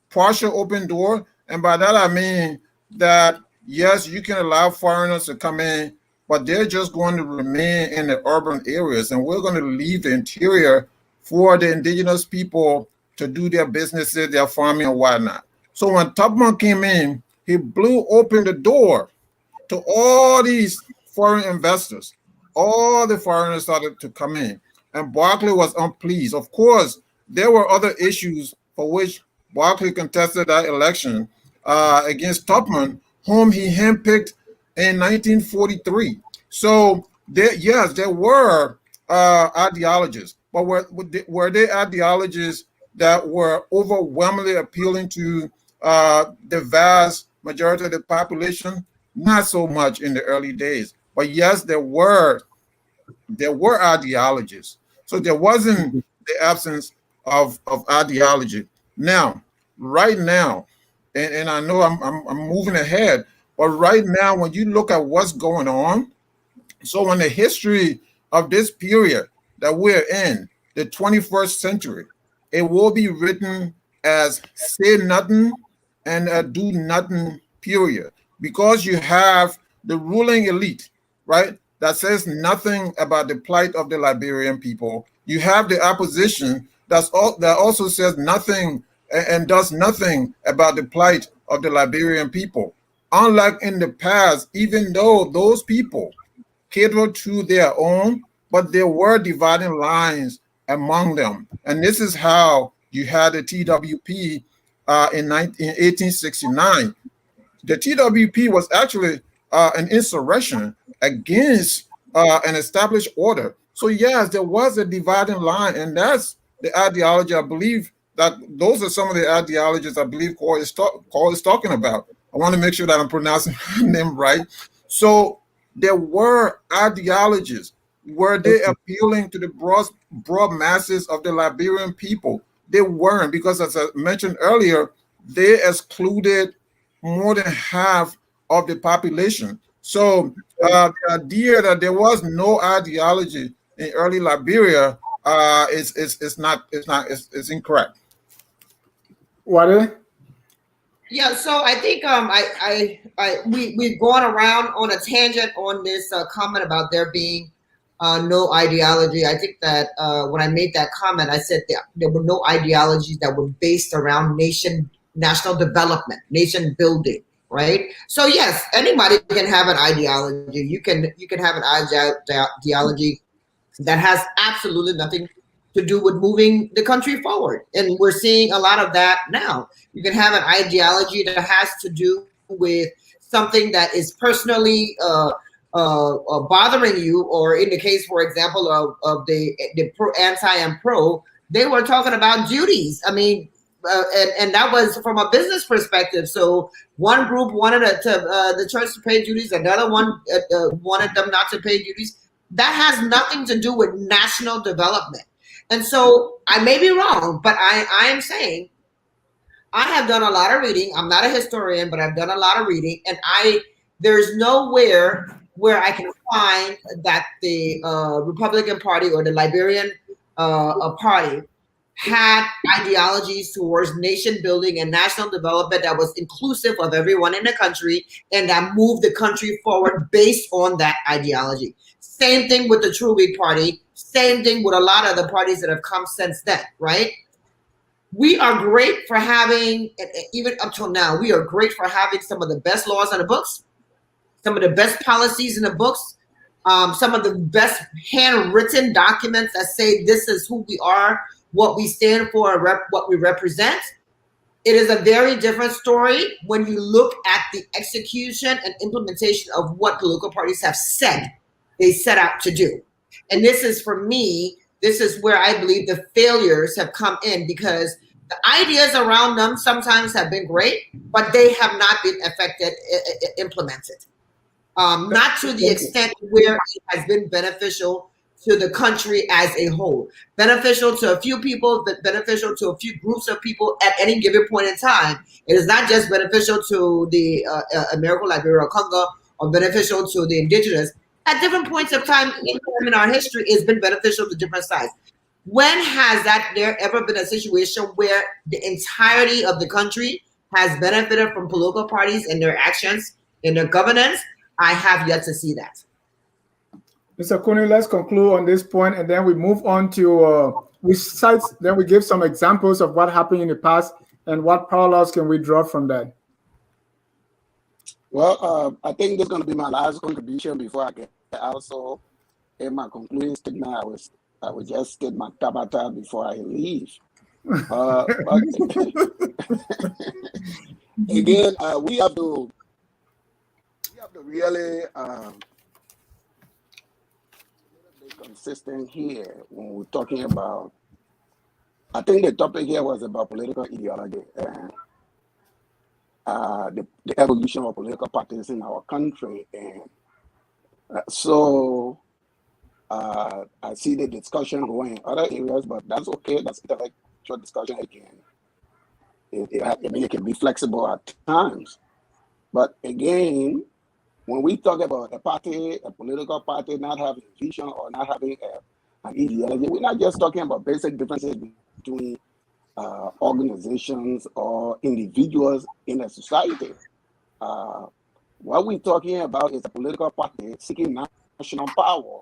partial open door. And by that I mean that, yes, you can allow foreigners to come in, but they're just going to remain in the urban areas, and we're going to leave the interior for the indigenous people to do their businesses, their farming and whatnot. So when Tubman came in, he blew open the door to all these foreign investors. All the foreigners started to come in, and Barclay was unpleased. Of course, there were other issues for which Barclay contested that election against Tubman, whom he handpicked in 1943. So there were ideologies, but were they ideologies that were overwhelmingly appealing to the vast majority of the population? Not so much in the early days, but yes, there were ideologies. So there wasn't the absence of ideology. Now, right now, and I know I'm moving ahead, but right now, when you look at what's going on, so in the history of this period that we're in, the 21st century, it will be written as say nothing and do nothing period, because you have the ruling elite, right, that says nothing about the plight of the Liberian people. You have the opposition that also says nothing and does nothing about the plight of the Liberian people. Unlike in the past, even though those people catered to their own, but there were dividing lines among them. And this is how you had the TWP in 1869. The TWP was actually an insurrection against an established order. So yes, there was a dividing line, and that's the ideology. I believe that those are some of the ideologies I believe Cole is talking about. I want to make sure that I'm pronouncing her name right. So there were ideologies. Were they appealing to the broad masses of the Liberian people? They weren't, because as I mentioned earlier, they excluded more than half of the population. So the idea that there was no ideology in early Liberia is incorrect. Wadei? Yeah, so I think we've gone around on a tangent on this comment about there being no ideology. I think that when I made that comment, I said that there were no ideologies that were based around national development, nation building, right? So yes, anybody can have an ideology. You can have an ideology that has absolutely nothing to do with moving the country forward, and we're seeing a lot of that now. You can have an ideology that has to do with something that is personally bothering you, or in the case, for example, of the anti and pro, they were talking about duties. I mean, and that was from a business perspective. So one group wanted the church to pay duties, another one wanted them not to pay duties. That has nothing to do with national development. And so I may be wrong, but I am saying I have done a lot of reading. I'm not a historian, but I've done a lot of reading, and there's nowhere where I can find that the Republican Party or the Liberian Party had ideologies towards nation building and national development that was inclusive of everyone in the country and that moved the country forward based on that ideology. Same thing with the True Whig Party. Same thing with a lot of the parties that have come since then, right? We are great for having, even up till now, we are great for having some of the best laws in the books, some of the best policies in the books, some of the best handwritten documents that say this is who we are, what we stand for, what we represent. It is a very different story when you look at the execution and implementation of what political parties have said they set out to do. And this is, for me, this is where I believe the failures have come in, because the ideas around them sometimes have been great, but they have not been implemented. Not to the extent where it has been beneficial to the country as a whole. Beneficial to a few people, but beneficial to a few groups of people at any given point in time. It is not just beneficial to the American Liberia or Congo, or beneficial to the indigenous. At different points of time in our history, it's been beneficial to different sides. When has there ever been a situation where the entirety of the country has benefited from political parties and their actions in their governance? I have yet to see that. Mr. Kunney, let's conclude on this point, and then we move on to then we give some examples of what happened in the past and what parallels can we draw from that. Well, I think this is going to be my last contribution before I get out. So, in my concluding statement, I will just state my tabata before I leave. But again, we have to really be consistent here when we're talking about. I think the topic here was about political ideology and the evolution of political parties in our country, and so I see the discussion going in other areas, but that's okay. That's intellectual discussion again. It can be flexible at times, but again, when we talk about a political party not having a vision or not having an ideology, we're not just talking about basic differences between organizations or individuals in a society. What we're talking about is a political party seeking national power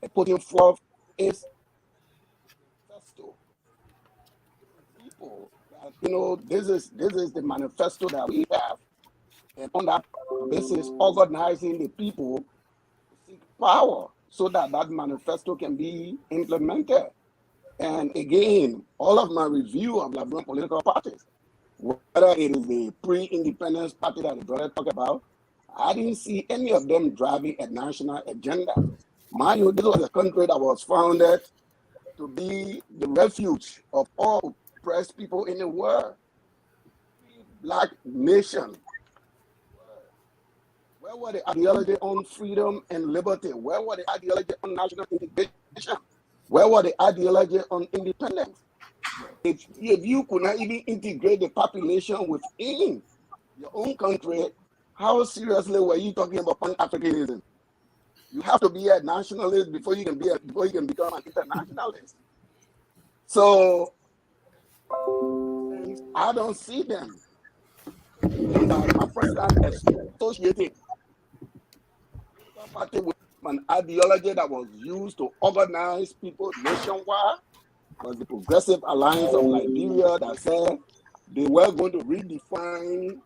and putting forth its manifesto. People, this is the manifesto that we have, and on that basis, organizing the people to seek power so that manifesto can be implemented. And again, all of my review of Liberian political parties, whether it is the pre-independence party that the brother talked about, I didn't see any of them driving a national agenda. Mind you, this was a country that was founded to be the refuge of all oppressed people in the world. Black nation. Where were the ideology on freedom and liberty? Where were the ideology on national integration? Where were the ideology on independence? If you could not even integrate the population within your own country, how seriously were you talking about Pan-Africanism? You have to be a nationalist before you can become an internationalist. So I don't see them. My first time associating party with an ideology that was used to organize people nationwide was the Progressive Alliance of Liberia that said they were going to redefine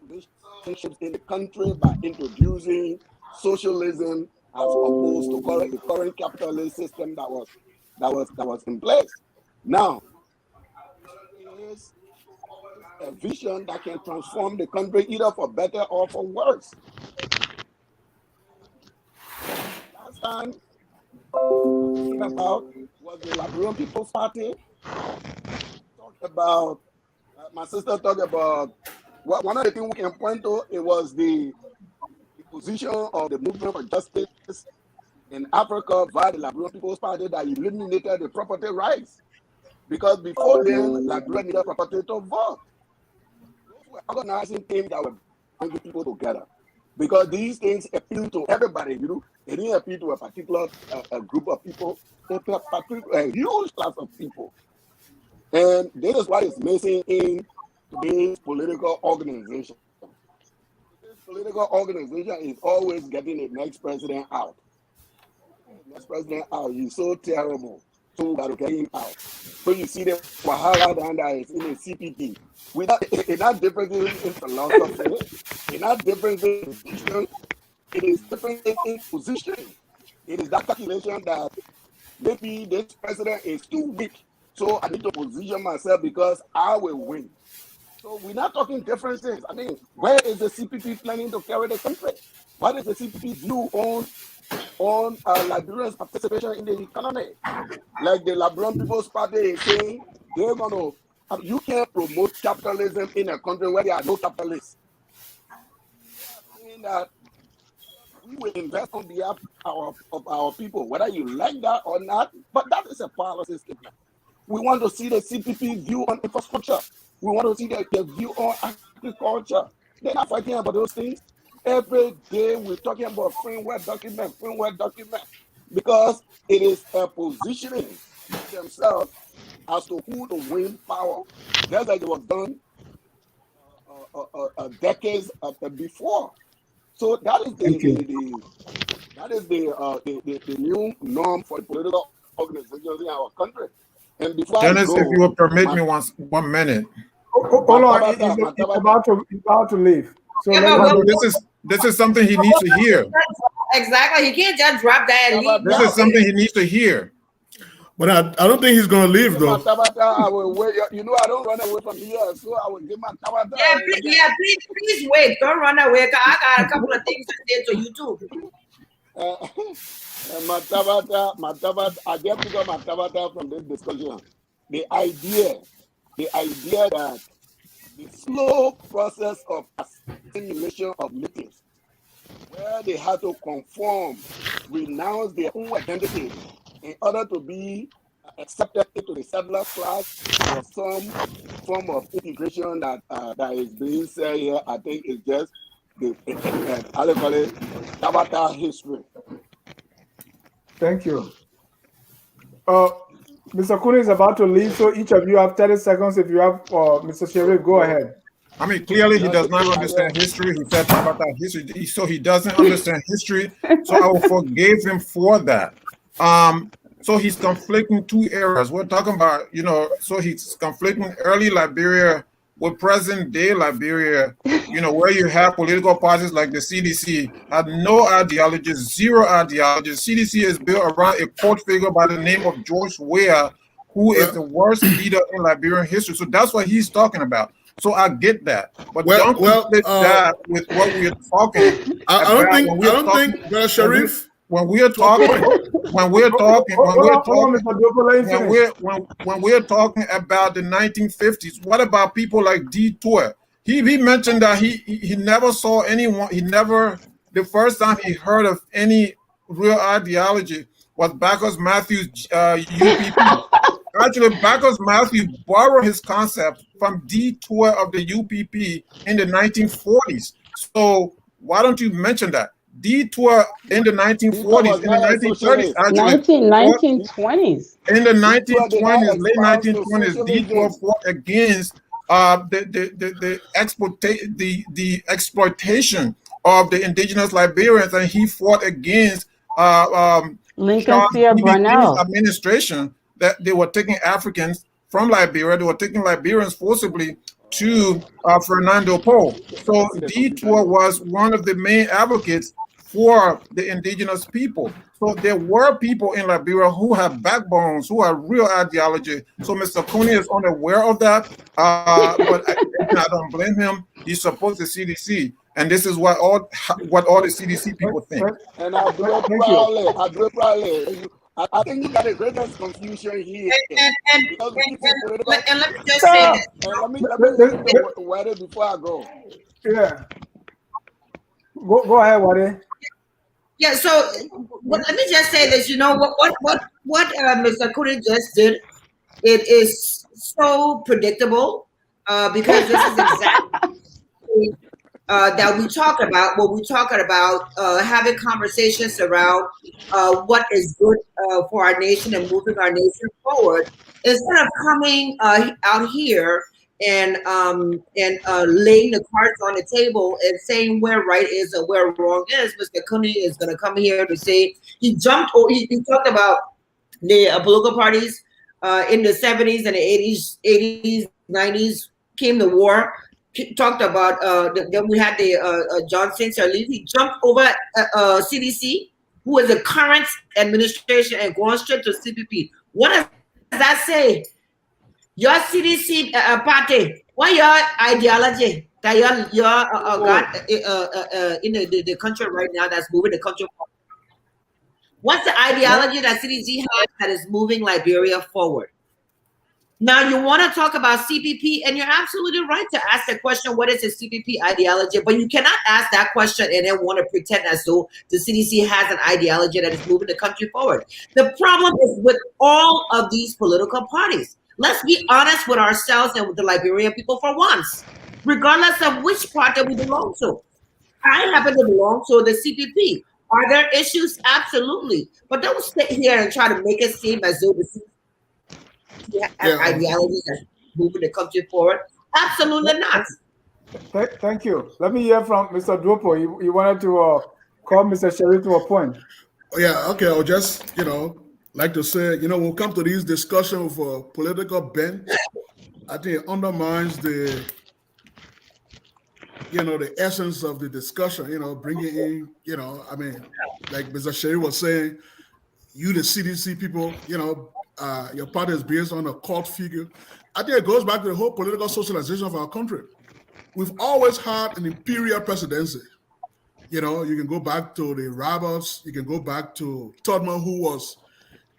relationships in the country by introducing socialism as opposed to the current capitalist system that was in place. Now, it is a vision that can transform the country either for better or for worse. Last time about was the Liberian People's Party. Talked about my sister talked about one of the things we can point to. It was the position of the movement for justice in Africa via the Liberian People's Party that eliminated the property rights, because before then Liberia needed property to vote. Those were organizing things that were bringing people together, because these things appeal to everybody. It didn't appeal to a particular group of people, a huge class of people. And this is what is missing in today's political organization. This political organization is always getting the next president out. The next president out, he's so terrible, so we got to get him out. So you see the Wahala down there is in the CPT. It's not different in philosophy, it's not different in vision, it is different in position. It is that calculation that maybe this president is too weak, so I need to position myself because I will win. So we're not talking different things. I mean, where is the CPP planning to carry the country? What is the CPP view on Liberians' participation in the economy? Like the Liberian People's Party is saying, they're going to, you can't promote capitalism in a country where there are no capitalists. Saying that we will invest on behalf of our people, whether you like that or not. But that is a policy statement. We want to see the CPP view on infrastructure. We want to see the view on agriculture. They're not fighting about those things. Every day we're talking about framework document, because it is a positioning themselves as to who to win power. Just like it was done decades before. So that is the new norm for the political organizations in our country. And before Dennis, if you will permit me 1 minute. Hold on, he's about to leave. So this is something he needs to hear. Exactly, he can't just drop that and leave. This is something he needs to hear. But I don't think he's going to leave, though. I will wait. You know, I don't run away from here, so I will give my tabata. Please wait. Don't run away. I got a couple of things to say to you too. My tabata, I get to go my tabata from this discussion. The idea that the slow process of assimilation of natives, where they had to conform, renounce their own identity in order to be accepted into the settler class, or some form of integration that is being said here, I think is just the Tabata history. Thank you. Mr. Kunney is about to leave, so each of you have 30 seconds. If you have, Mr. Sherif, go ahead. I mean, clearly he does not understand history. He said about that history, so he doesn't understand history. So I will forgive him for that. So he's conflicting two eras. We're talking about, so he's conflicting early Liberia with present day Liberia, where you have political parties like the CDC had no ideology, zero ideology. CDC is built around a court figure by the name of George Weah, who is the worst leader in Liberian history. So that's what he's talking about. So I get that, but don't conflict that with what we're talking. I don't think, Sharif. When we're talking about the 1950s, what about people like Duopu? He mentioned that he never saw anyone. The first time he heard of any real ideology was Bacchus Matthews' UPP. Actually, Bacchus Matthews borrowed his concept from Duopu of the UPP in the 1940s. So why don't you mention that? Duopu in the 1940s, in the 1930s, actually, 1920s. In the 1920s, late 1920s, Duopu fought against the exploitation of the indigenous Liberians, and he fought against Lincoln Fear Brunel administration that they were taking Africans from Liberia, they were taking Liberians forcibly to Fernando Powell. So Duopu was one of the main advocates for the indigenous people. So there were people in Liberia who have backbones, who have real ideology. So Mr. Kunney is unaware of that, but I don't blame him. He supports the CDC, and this is what all the CDC people think. And I do it proudly. I think you got the greatest confusion here. And let me just say this. Let me Wadei before I go. Yeah. Go ahead, Wadei. Yeah, so let me just say this. What Mr. Kunney just did, it is so predictable because this is exactly that we talk about when we talking about having conversations around what is good for our nation and moving our nation forward, instead of coming out here and laying the cards on the table and saying where right is and where wrong is. Mr. Kunney is going to come here to say he talked about the political parties in the 70s and the 80s, 90s, came the war. Talked about then we had the John St. Cyr. He jumped over CDC, who is the current administration, and going straight to CPP. What does that say? Your CDC party, what your ideology that you're got in the country right now that's moving the country forward? What's the ideology that CDC has that is moving Liberia forward? Now you want to talk about CPP, and you're absolutely right to ask the question, what is a CPP ideology? But you cannot ask that question and then want to pretend as though the CDC has an ideology that is moving the country forward. The problem is with all of these political parties. Let's be honest with ourselves and with the Liberian people for once, regardless of which party we belong to. I happen to belong to the CPP. Are there issues? Absolutely. But don't sit here and try to make it seem as though the CPP has ideology that's moving the country forward. Absolutely not. Thank you. Let me hear from Mr. Duopu. You wanted to call Mr. Sherry to a point. Yeah, okay. I'll just, like to say, we'll come to these discussions with a political bent. I think it undermines the essence of the discussion, bringing in, like Mr. Sherry was saying, you, the CDC people, your party is based on a cult figure. I think it goes back to the whole political socialization of our country. We've always had an imperial presidency. You can go back to the Roberts, you can go back to Tubman, who was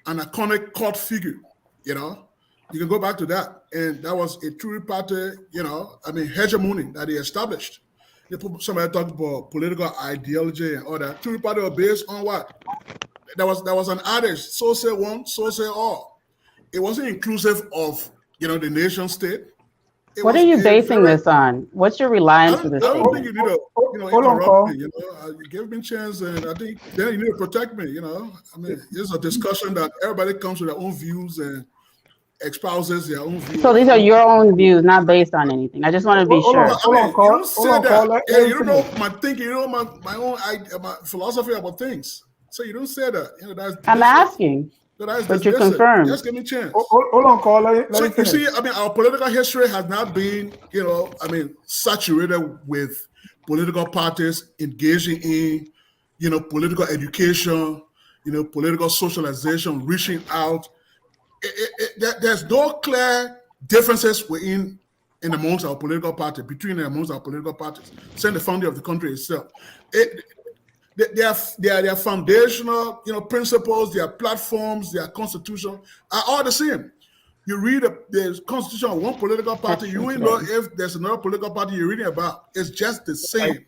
an iconic cult figure, you can go back to that. And that was a true party, hegemony that he established. Somebody talked about political ideology and all that. True party was based on what? There was an adage, so say one, so say all. It wasn't inclusive of, the nation state. What are you basing this on? What's your reliance for this? I don't think you need to, interrupt me. You give me a chance, and I think then you need to protect me. It's a discussion that everybody comes with their own views and espouses their own views. So these are your own views, not based on anything. I just want to be sure. You don't know my thinking. You don't know my own my philosophy about things. So you don't say that. I'm asking. But you confirmed. Just give me a chance. Hold on, Call. So you see, our political history has not been, saturated with political parties engaging in, political education, political socialization, reaching out. There's no clear differences amongst our political party, amongst our political parties, since the founding of the country itself. Their foundational, principles, their platforms, their constitution are all the same. You read the constitution of one political party, you won't know if there's another political party you're reading about. It's just the same.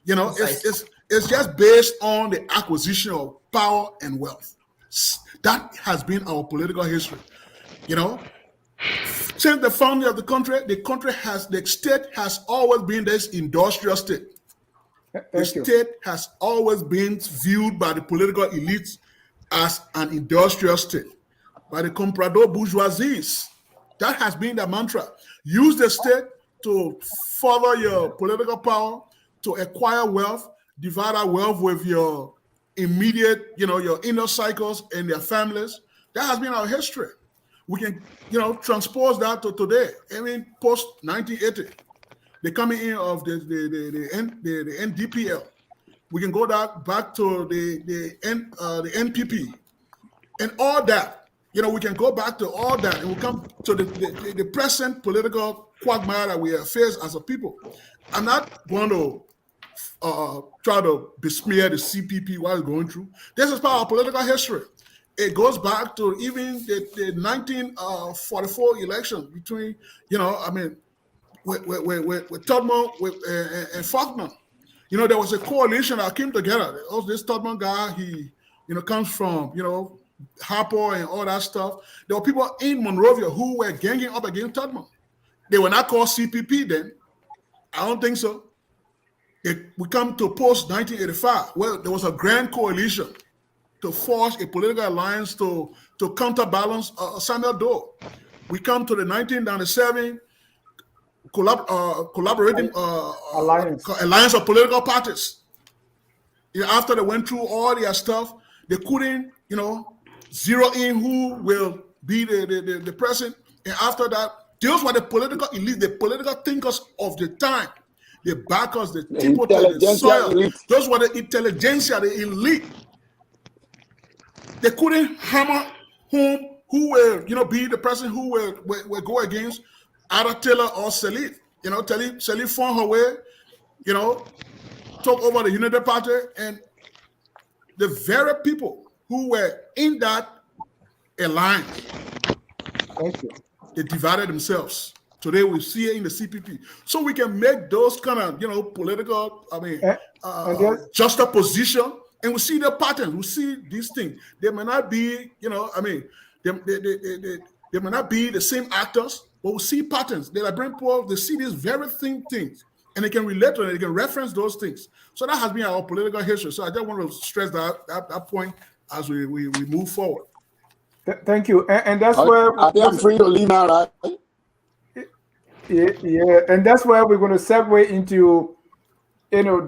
It's just based on the acquisition of power and wealth. That has been our political history. Since the founding of the state has always been this industrial state. The state has always been viewed by the political elites as an industrial state, by the comprador bourgeoisies. That has been the mantra. Use the state to further your political power, to acquire wealth, divide that wealth with your immediate, your inner cycles and their families. That has been our history. We can, transpose that to today. Post 1980. The coming in of the NDPL, we can go back to the NPP, and all that. We can go back to all that, and we come to the present political quagmire that we have faced as a people. I'm not going to try to besmear the CPP what it's going through. This is part of our political history. It goes back to even the 1944 election between, with Tubman and Faulkner. There was a coalition that came together. This Tubman guy, he, comes from, Harper and all that stuff. There were people in Monrovia who were ganging up against Tubman. They were not called CPP then. I don't think so. We come to post-1985, where there was a grand coalition to forge a political alliance to counterbalance Samuel Doe. We come to the 1997 collaborating alliance of political parties. After they went through all their stuff, they couldn't, zero in who will be the president. And after that, those were the political elite, the political thinkers of the time, the backers, the people, the soil. Those were the intelligentsia, the elite. They couldn't hammer home who will, be the president who will go against either Taylor or Salif. Salif found her way, took over the Unity Party, and the very people who were in that alliance. Thank you. they divided themselves. Today we see it in the CPP. So we can make those kind of, political, juxtaposition, and we see the patterns. We see these things. They may not be, they may not be the same actors, but we see patterns. They like bring Paul, they see these very things, and they can relate to it, they can reference those things. So that has been our political history. So I just want to stress that point as we move forward. Thank you. And that's where I think I'm free to leave now, right? Yeah, and that's where we're going to segue into,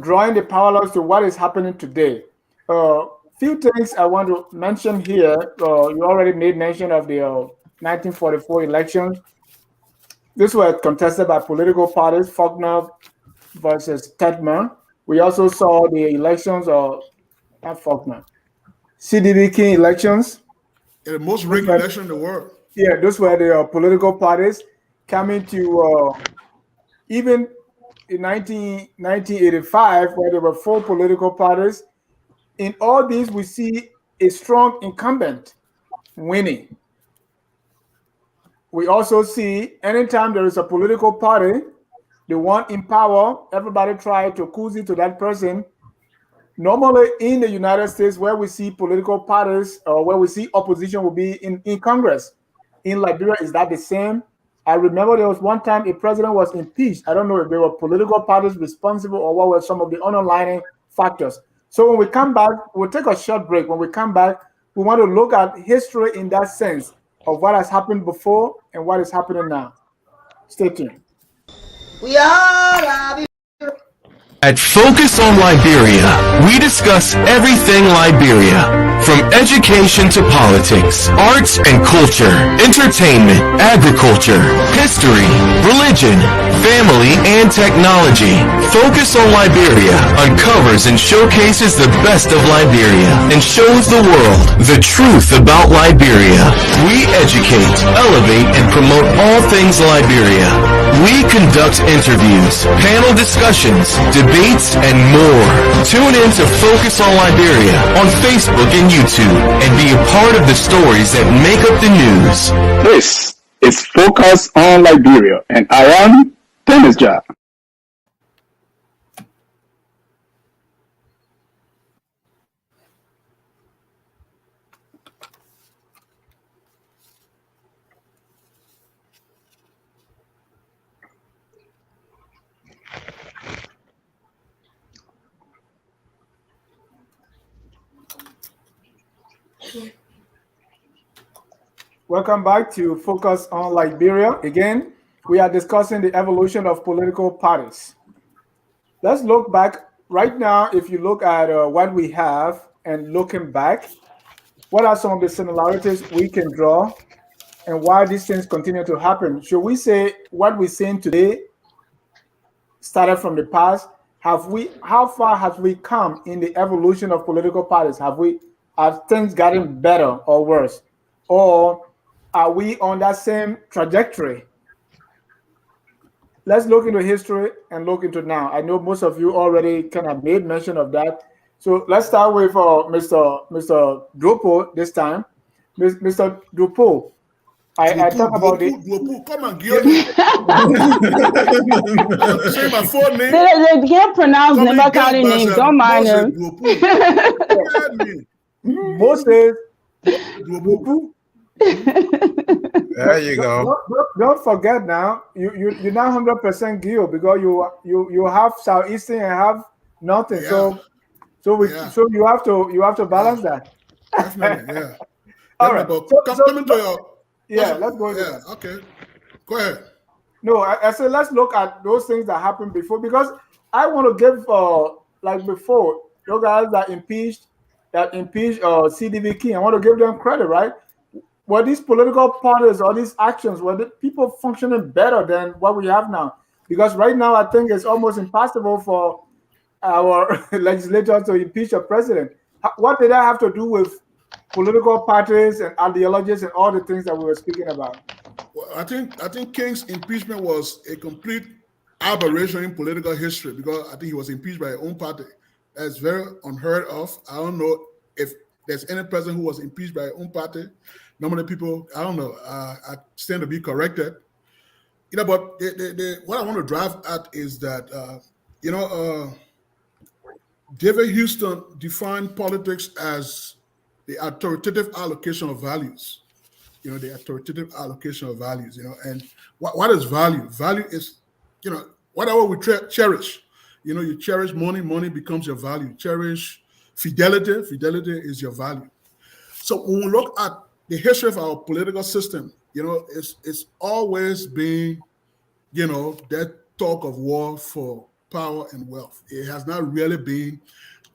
drawing the parallels to what is happening today. Few things I want to mention here. You already made mention of the 1944 elections. This was contested by political parties, Faulkner versus Tedman. We also saw the elections of not Faulkner, CDB King elections. Yeah, the most rigged election in the world. Yeah, those were the political parties coming to, even in 1985, where there were 4 political parties. In all these, we see a strong incumbent winning. We also see anytime there is a political party, the one in power, everybody try to cozy to that person. Normally in the United States, where we see political parties or where we see opposition will be in Congress. In Liberia, is that the same? I remember there was one time a president was impeached. I don't know if there were political parties responsible or what were some of the underlying factors. So when we come back, we'll take a short break. When we come back, we want to look at history in that sense of what has happened before and what is happening now. Stay tuned. We are At Focus on Liberia, we discuss everything Liberia, from education to politics, arts and culture, entertainment, agriculture, history, religion, family, and technology. Focus on Liberia uncovers and showcases the best of Liberia and shows the world the truth about Liberia. We educate, elevate, and promote all things Liberia. We conduct interviews, panel discussions, debates, and more. Tune in to Focus on Liberia on Facebook and YouTube and be a part of the stories that make up the news. This is Focus on Liberia, and I am Dennis Jah. Welcome back to Focus on Liberia. Again, we are discussing the evolution of political parties. Let's look back right now. If you look at what we have and looking back, what are some of the similarities we can draw and why these things continue to happen? Should we say what we're seeing today started from the past? How far have we come in the evolution of political parties? Have things gotten better or worse? Or are we on that same trajectory? Let's look into history and look into now. I know most of you already kind of made mention of that. So let's start with Mr. Duopu this time. Mr. Duopu, I talk about it. Duopu, come on, Gil. Say my full name. They can't pronounce Never County names. Don't mind them. Moses Duopu. There you go. Don't forget now, you're not 100% Gil because you have Southeastern and have nothing. Yeah. So you have to balance that. Definitely, yeah. All right. Coming to your let's go. Yeah, okay. Go ahead. No, I said let's look at those things that happened before because I want to give like before those guys that impeached CDB King. I want to give them credit, right? Were these political parties or these actions, were the people functioning better than what we have now? Because right now, I think it's almost impossible for our legislators to impeach a president. What did that have to do with political parties and ideologies and all the things that we were speaking about? Well, I think King's impeachment was a complete aberration in political history because I think he was impeached by his own party. That's very unheard of. I don't know if there's any president who was impeached by his own party. normally people, I don't know, I stand to be corrected. But what I want to drive at is that, David Houston defined politics as the authoritative allocation of values. The authoritative allocation of values, and what is value? Value is, whatever we cherish. You cherish money, money becomes your value. Cherish fidelity, fidelity is your value. So when we look at the history of our political system, it's always been, that talk of war for power and wealth. It has not really been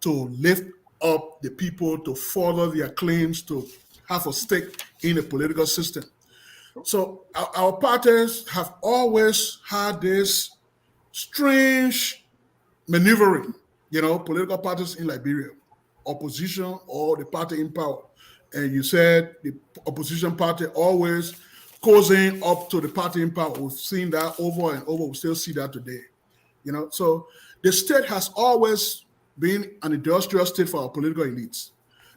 to lift up the people, to further their claims, to have a stake in the political system. So our parties have always had this strange maneuvering, political parties in Liberia, opposition or the party in power. And you said the opposition party always causing up to the party in power. We've seen that over and over. We still see that today. So the state has always been an industrial state for our political elites.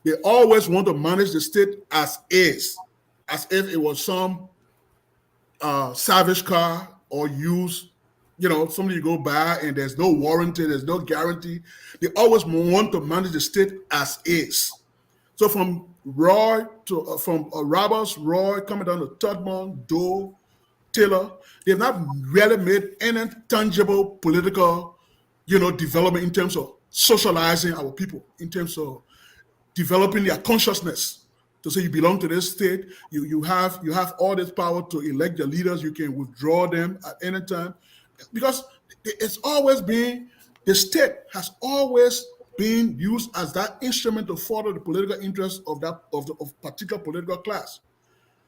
They always want to manage the state as is, as if it was some salvage car or used, something you go buy and there's no warranty, there's no guarantee. They always want to manage the state as is. So from Roy to Roberts, Roy, coming down to Tubman, Doe, Taylor, they've not really made any tangible political, development in terms of socializing our people, in terms of developing their consciousness to say you belong to this state, you have all this power to elect your leaders, you can withdraw them at any time. Because it's always been, the state has always been used as that instrument to further the political interests of particular political class.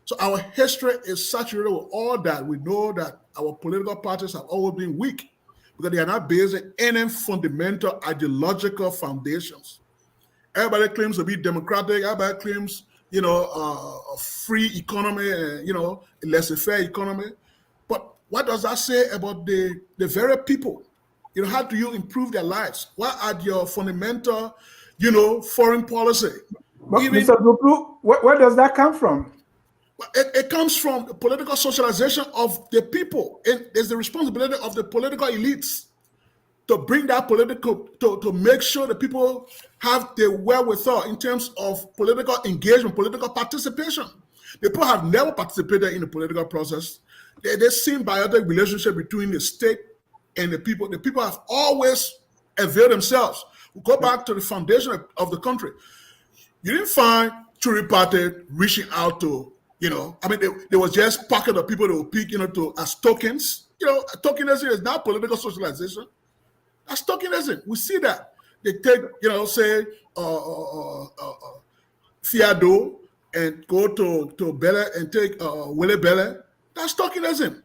So our history is saturated with all that. We know that our political parties have always been weak because they are not based on any fundamental ideological foundations. Everybody claims to be democratic. Everybody claims, a free economy, a laissez-faire economy. But what does that say about the very people? How do you improve their lives? What are your fundamental, foreign policy? But Mr. Duopu, where does that come from? It comes from the political socialization of the people. It's the responsibility of the political elites to bring that to make sure the people have the wherewithal in terms of political engagement, political participation. The people have never participated in the political process. There's symbiotic relationship between the state and the people. The people have always availed themselves. We go back to the foundation of the country. You didn't find Tory party reaching out to, there was just pocket of people that would pick, as tokens. Tokenism is not political socialization. That's tokenism. We see that. They take, say, Fiado and go to Bella and take Willie Bella. That's tokenism.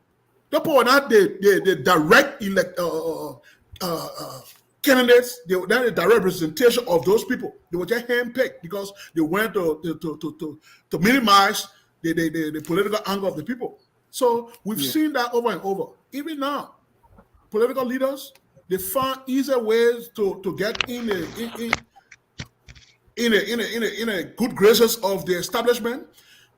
The people were not the direct candidates. They were not the direct representation of those people. They were just handpicked because they went to minimize the political anger of the people. So we've seen that over and over. Even now, political leaders, they find easier ways to get in a good graces of the establishment,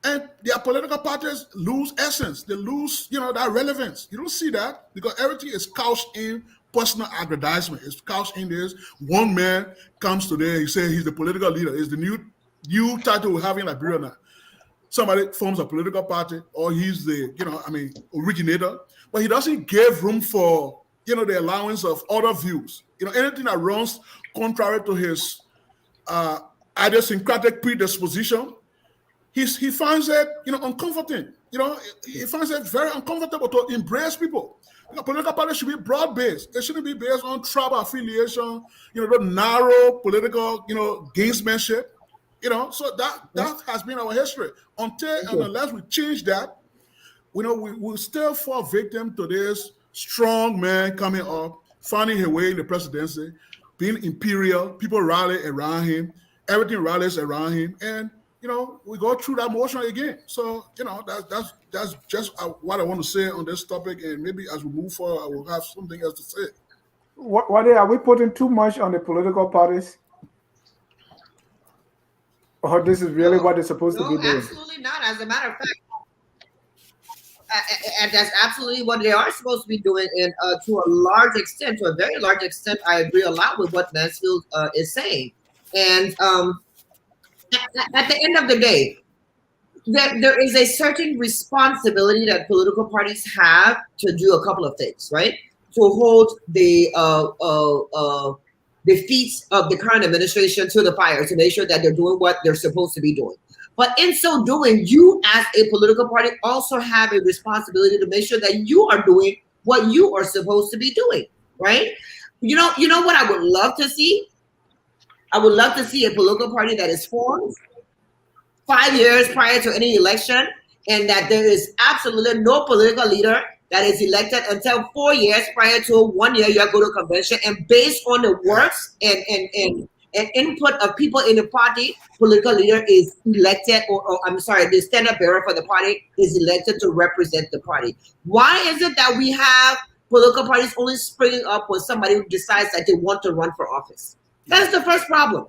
and their political parties lose essence. They lose, that relevance. You don't see that because everything is couched in personal aggrandizement. It's couched in this. One man comes today, he says he's the political leader. It's the new title we have in Liberia now. Somebody forms a political party, or he's the, originator, but he doesn't give room for, the allowance of other views. Anything that runs contrary to his idiosyncratic predisposition, he finds it, uncomforting. He finds it very uncomfortable to embrace people. Political parties should be broad-based. It shouldn't be based on tribal affiliation, the narrow political, gamesmanship. So that has been our history. Until and unless we change that, we'll still fall victim to this strong man coming up, finding his way in the presidency, being imperial, people rally around him, everything rallies around him, and we go through that motion again. So that's just what I want to say on this topic, and maybe as we move forward, I will have something else to say. Wadei, are we putting too much on the political parties? or this is really what they're supposed to No, be doing? absolutely not. As a matter of fact, and that's absolutely what they are supposed to be doing. And to a large extent, to a very large extent, I agree a lot with what Mansfield is saying. And at the end of the day, there is a certain responsibility that political parties have to do a couple of things, right? To hold the feet of the current administration to the fire, to make sure that they're doing what they're supposed to be doing. But in so doing, you as a political party also have a responsibility to make sure that you are doing what you are supposed to be doing, right? You know what I would love to see? I would love to see a political party that is formed 5 years prior to any election, and that there is absolutely no political leader that is elected until 4 years prior to 1 year you go to convention, and based on the works and input of people in the party, political leader is elected, or I'm sorry, the standard bearer for the party is elected to represent the party. Why is it that we have political parties only springing up when somebody who decides that they want to run for office? That is the first problem.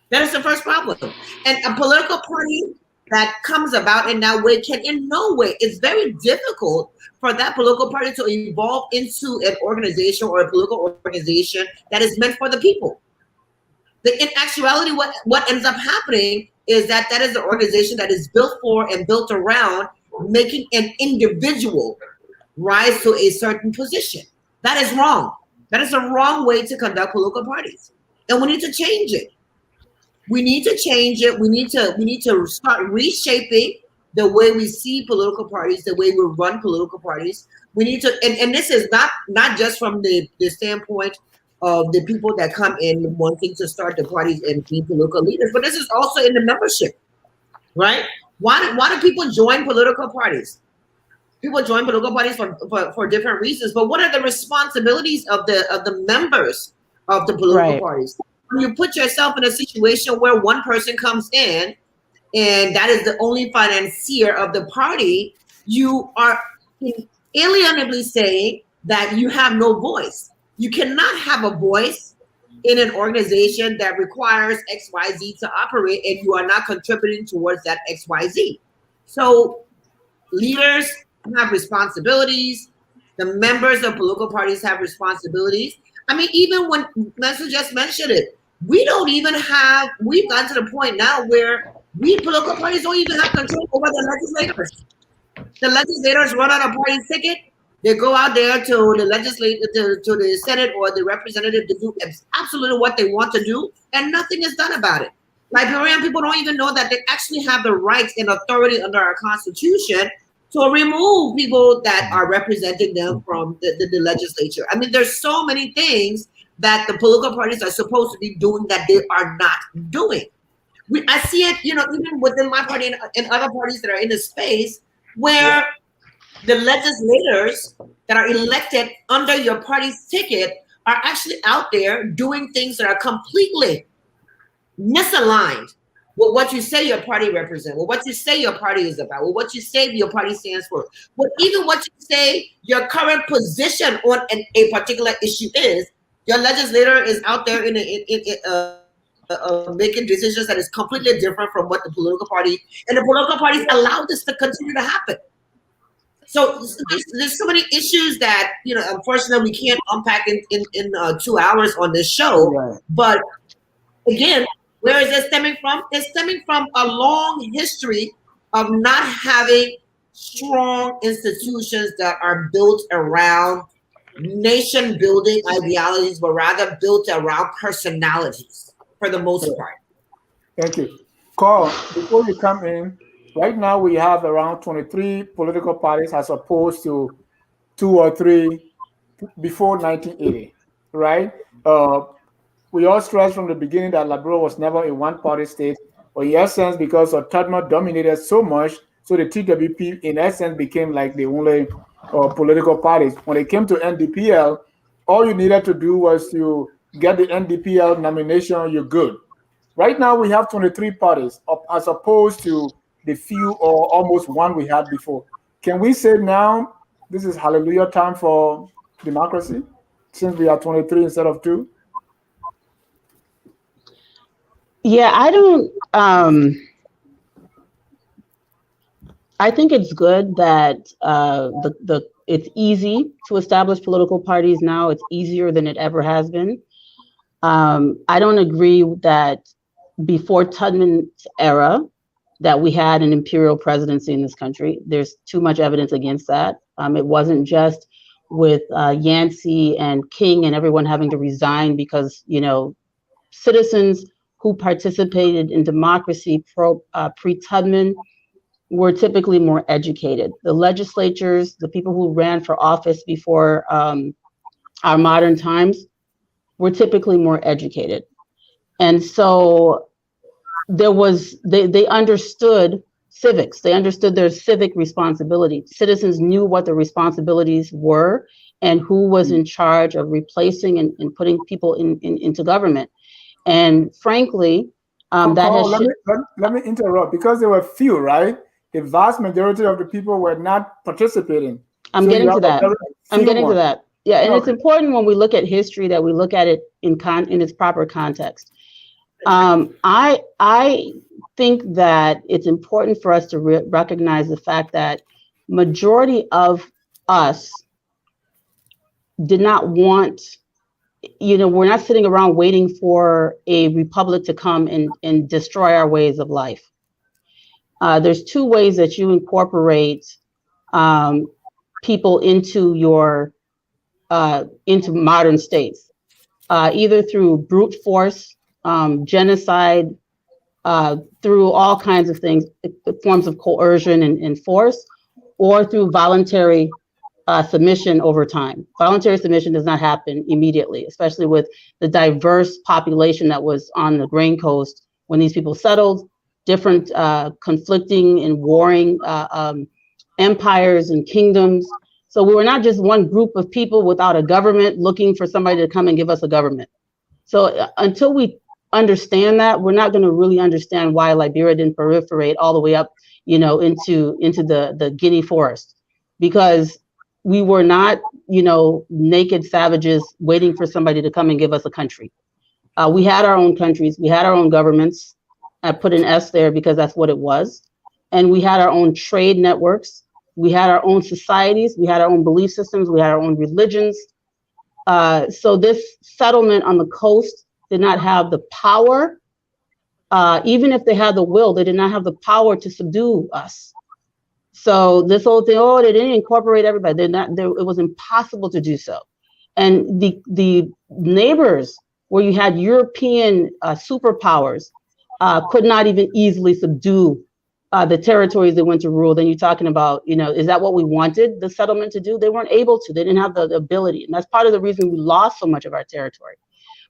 That is the first problem. And a political party that comes about in that way can in no way, it's very difficult for that political party to evolve into an organization or a political organization that is meant for the people. In actuality, what ends up happening is that is an organization that is built for and built around making an individual rise to a certain position. That is wrong. That is a wrong way to conduct political parties. And we need to change it. We need to change it. We need to start reshaping the way we see political parties, the way we run political parties. We need to, and this is not just from the standpoint of the people that come in wanting to start the parties and be political leaders, but this is also in the membership, right? Why do people join political parties? People join political parties for different reasons, but what are the responsibilities of the members of the political parties? When you put yourself in a situation where one person comes in and that is the only financier of the party, you are alienably saying that you have no voice. You cannot have a voice in an organization that requires XYZ to operate, and you are not contributing towards that XYZ. So leaders have responsibilities. The members of political parties have responsibilities. I mean, even when Mansfield just mentioned it, we've gotten to the point now where we political parties don't even have control over the legislators. The legislators run on a party ticket. They go out there to the legislature, to the Senate or the representative to do absolutely what they want to do, and nothing is done about it. Liberian people don't even know that they actually have the rights and authority under our Constitution to remove people that are representing them from the legislature. I mean, there's so many things that the political parties are supposed to be doing that they are not doing. I see it, even within my party and other parties that are in the space where the legislators that are elected under your party's ticket are actually out there doing things that are completely misaligned with what you say your party represents, with what you say your party is about, with what you say your party stands for, with even what you say your current position on a particular issue is. Your legislator is out there making decisions that is completely different from what the political party, and the political parties allow this to continue to happen. So there's so many issues that, unfortunately we can't unpack in 2 hours on this show. Right. But again, where is it stemming from? It's stemming from a long history of not having strong institutions that are built around nation building ideologies, but rather built around personalities for the most part. Thank you. Carl, before you come in, right now we have around 23 political parties as opposed to 2 or 3 before 1980, right? We all stressed from the beginning that Liberia was never a one-party state, but in essence, because Otadma dominated so much, so the TWP in essence became like the only political parties. When it came to NDPL, all you needed to do was to get the NDPL nomination, you're good. Right now we have 23 parties as opposed to the few or almost one we had before. Can we say now this is hallelujah time for democracy since we are 23 instead of 2? Yeah, I don't. I think it's good that it's easy to establish political parties now. It's easier than it ever has been. I don't agree that before Tubman's era that we had an imperial presidency in this country. There's too much evidence against that. It wasn't just with Yancey and King and everyone having to resign because, you know, citizens who participated in democracy pre-Tubman were typically more educated. The legislatures, the people who ran for office before our modern times were typically more educated. And so there was, they understood civics. They understood their civic responsibility. Citizens knew what the responsibilities were and who was in charge of replacing and putting people into government. And frankly, that Paul, has... let me interrupt, because there were few, right? The vast majority of the people were not participating. I'm getting to that. Yeah, and it's important when we look at history that we look at it in its proper context. I think that it's important for us to recognize the fact that majority of us did not want, you know, we're not sitting around waiting for a republic to come and destroy our ways of life. There's two ways that you incorporate people into your into modern states, either through brute force, genocide, through all kinds of things, forms of coercion and force, or through voluntary submission over time. Voluntary submission does not happen immediately, especially with the diverse population that was on the Grain Coast when these people settled, different conflicting and warring empires and kingdoms. So we were not just one group of people without a government looking for somebody to come and give us a government. So until we understand that, we're not going to really understand why Liberia didn't proliferate all the way up, you know, into the Guinea forest, because we were not, you know, naked savages waiting for somebody to come and give us a country. We had our own countries, we had our own governments. I put an S there because that's what it was. And we had our own trade networks. We had our own societies. We had our own belief systems. We had our own religions. So this settlement on the coast did not have the power. Even if they had the will, they did not have the power to subdue us. So this whole thing, oh, they didn't incorporate everybody. It was impossible to do so. And the neighbors where you had European superpowers could not even easily subdue the territories they went to rule. Then you're talking about, you know, is that what we wanted the settlement to do? They weren't able to. They didn't have the ability. And that's part of the reason we lost so much of our territory.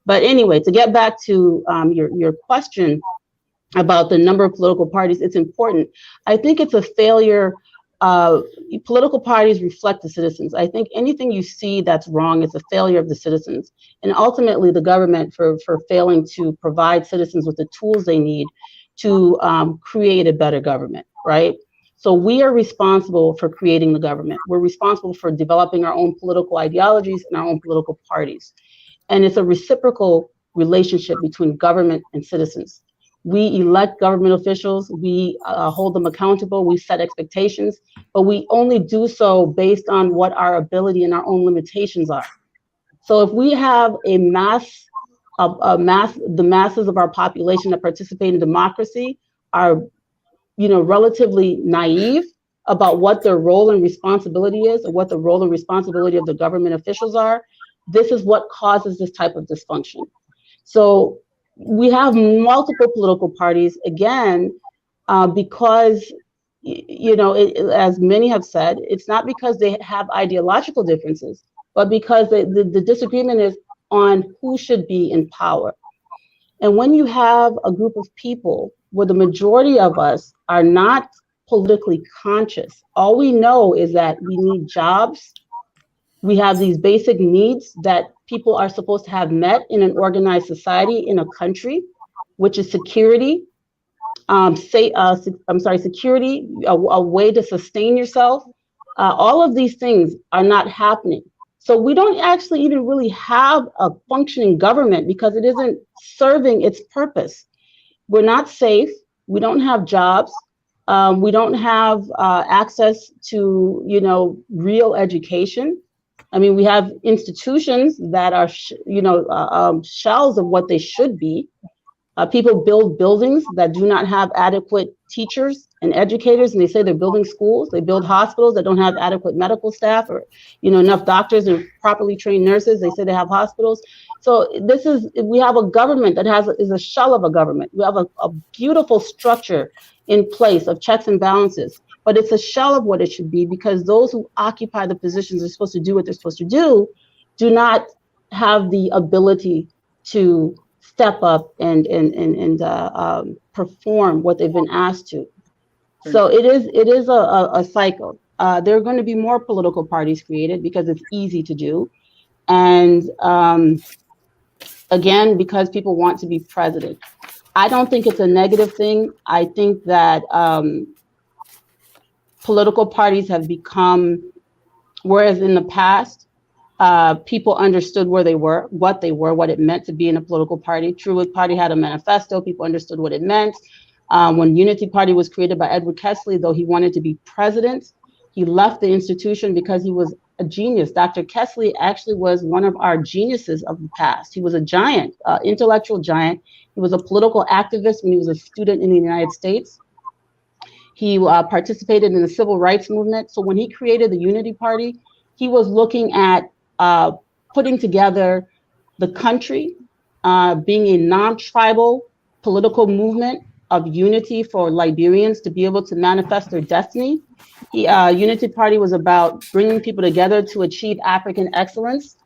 But anyway, to get back to your question about the number of political parties, it's important. I think it's a failure. Political parties reflect the citizens. I think anything you see that's wrong is a failure of the citizens, and ultimately the government for failing to provide citizens with the tools they need to create a better government, right? So we are responsible for creating the government. We're responsible for developing our own political ideologies and our own political parties. And it's a reciprocal relationship between government and citizens. We elect government officials, we hold them accountable, we set expectations, but we only do so based on what our ability and our own limitations are. So if we have the masses of our population that participate in democracy are, you know, relatively naive about what their role and responsibility is, or what the role and responsibility of the government officials are, this is what causes this type of dysfunction. So we have multiple political parties, again, because, you know, as many have said, it's not because they have ideological differences, but because the disagreement is on who should be in power. And when you have a group of people where the majority of us are not politically conscious, all we know is that we need jobs. We have these basic needs that people are supposed to have met in an organized society in a country, which is security, security, a way to sustain yourself. All of these things are not happening. So we don't actually even really have a functioning government because it isn't serving its purpose. we're not safe. We don't have jobs. We don't have access to, real education. I mean, we have institutions that are, shells of what they should be. People build buildings that do not have adequate teachers and educators, and they say they're building schools. They build hospitals that don't have adequate medical staff or, enough doctors and properly trained nurses. They say they have hospitals. So we have a government that is a shell of a government. We have a beautiful structure in place of checks and balances, but it's a shell of what it should be, because those who occupy the positions are supposed to do what they're supposed to do not have the ability to step up and perform what they've been asked to. So it is a cycle. There are going to be more political parties created because it's easy to do, and again, because people want to be president. I don't think it's a negative thing. I think that political parties have become, whereas in the past, people understood where they were, what it meant to be in a political party. Truth Party had a manifesto. People understood what it meant. When Unity Party was created by Edward Kessley, though he wanted to be president, he left the institution because he was a genius. Dr. Kessley actually was one of our geniuses of the past. He was a giant, intellectual giant. He was a political activist when he was a student in the United States. He participated in the civil rights movement. So when he created the Unity Party, he was looking at putting together the country, being a non-tribal political movement of unity for Liberians to be able to manifest their destiny. Unity Party was about bringing people together to achieve African excellence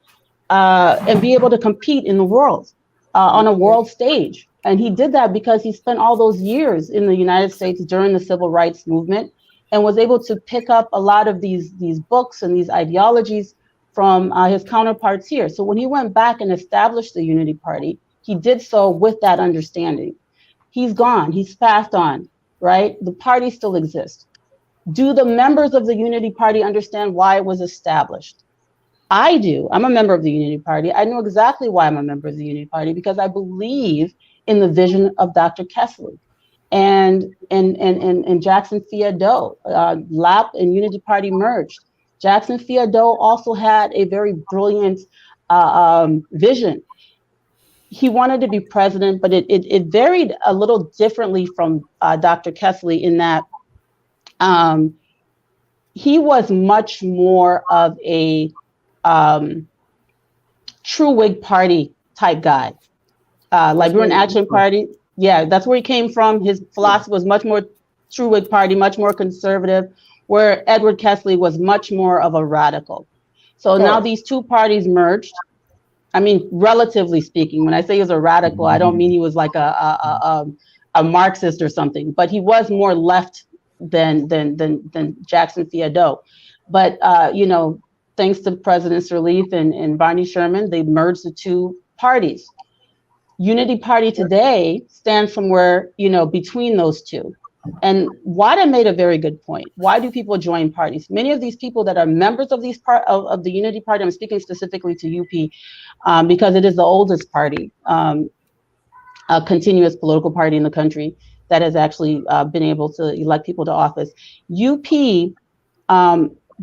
and be able to compete in the world on a world stage. And he did that because he spent all those years in the United States during the civil rights movement and was able to pick up a lot of these books and these ideologies from his counterparts here. So when he went back and established the Unity Party, he did so with that understanding. He's gone, he's passed on, right? The party still exists. Do the members of the Unity Party understand why it was established? I do. I'm a member of the Unity Party. I know exactly why I'm a member of the Unity Party, because I believe in the vision of Dr. Kessley and Jackson Fiado. LAP and Unity Party merged. Jackson Fiado also had a very brilliant vision. He wanted to be president, but it varied a little differently from Dr. Kessley in that he was much more of a true Whig Party type guy. Liberian Action Party, yeah, that's where he came from. His philosophy was much more true Whig Party, much more conservative, where Edward Kessley was much more of a radical. So now these two parties merged. I mean, relatively speaking, when I say he was a radical, I don't mean he was like a Marxist or something, but he was more left than Jackson Fiado. But thanks to President Sirleaf and Barney Sherman, they merged the two parties. Unity Party today stands somewhere, between those two. And Wadei made a very good point. Why do people join parties? Many of these people that are members of these of the Unity Party, I'm speaking specifically to UP, because it is the oldest party, a continuous political party in the country that has actually been able to elect people to office. UP,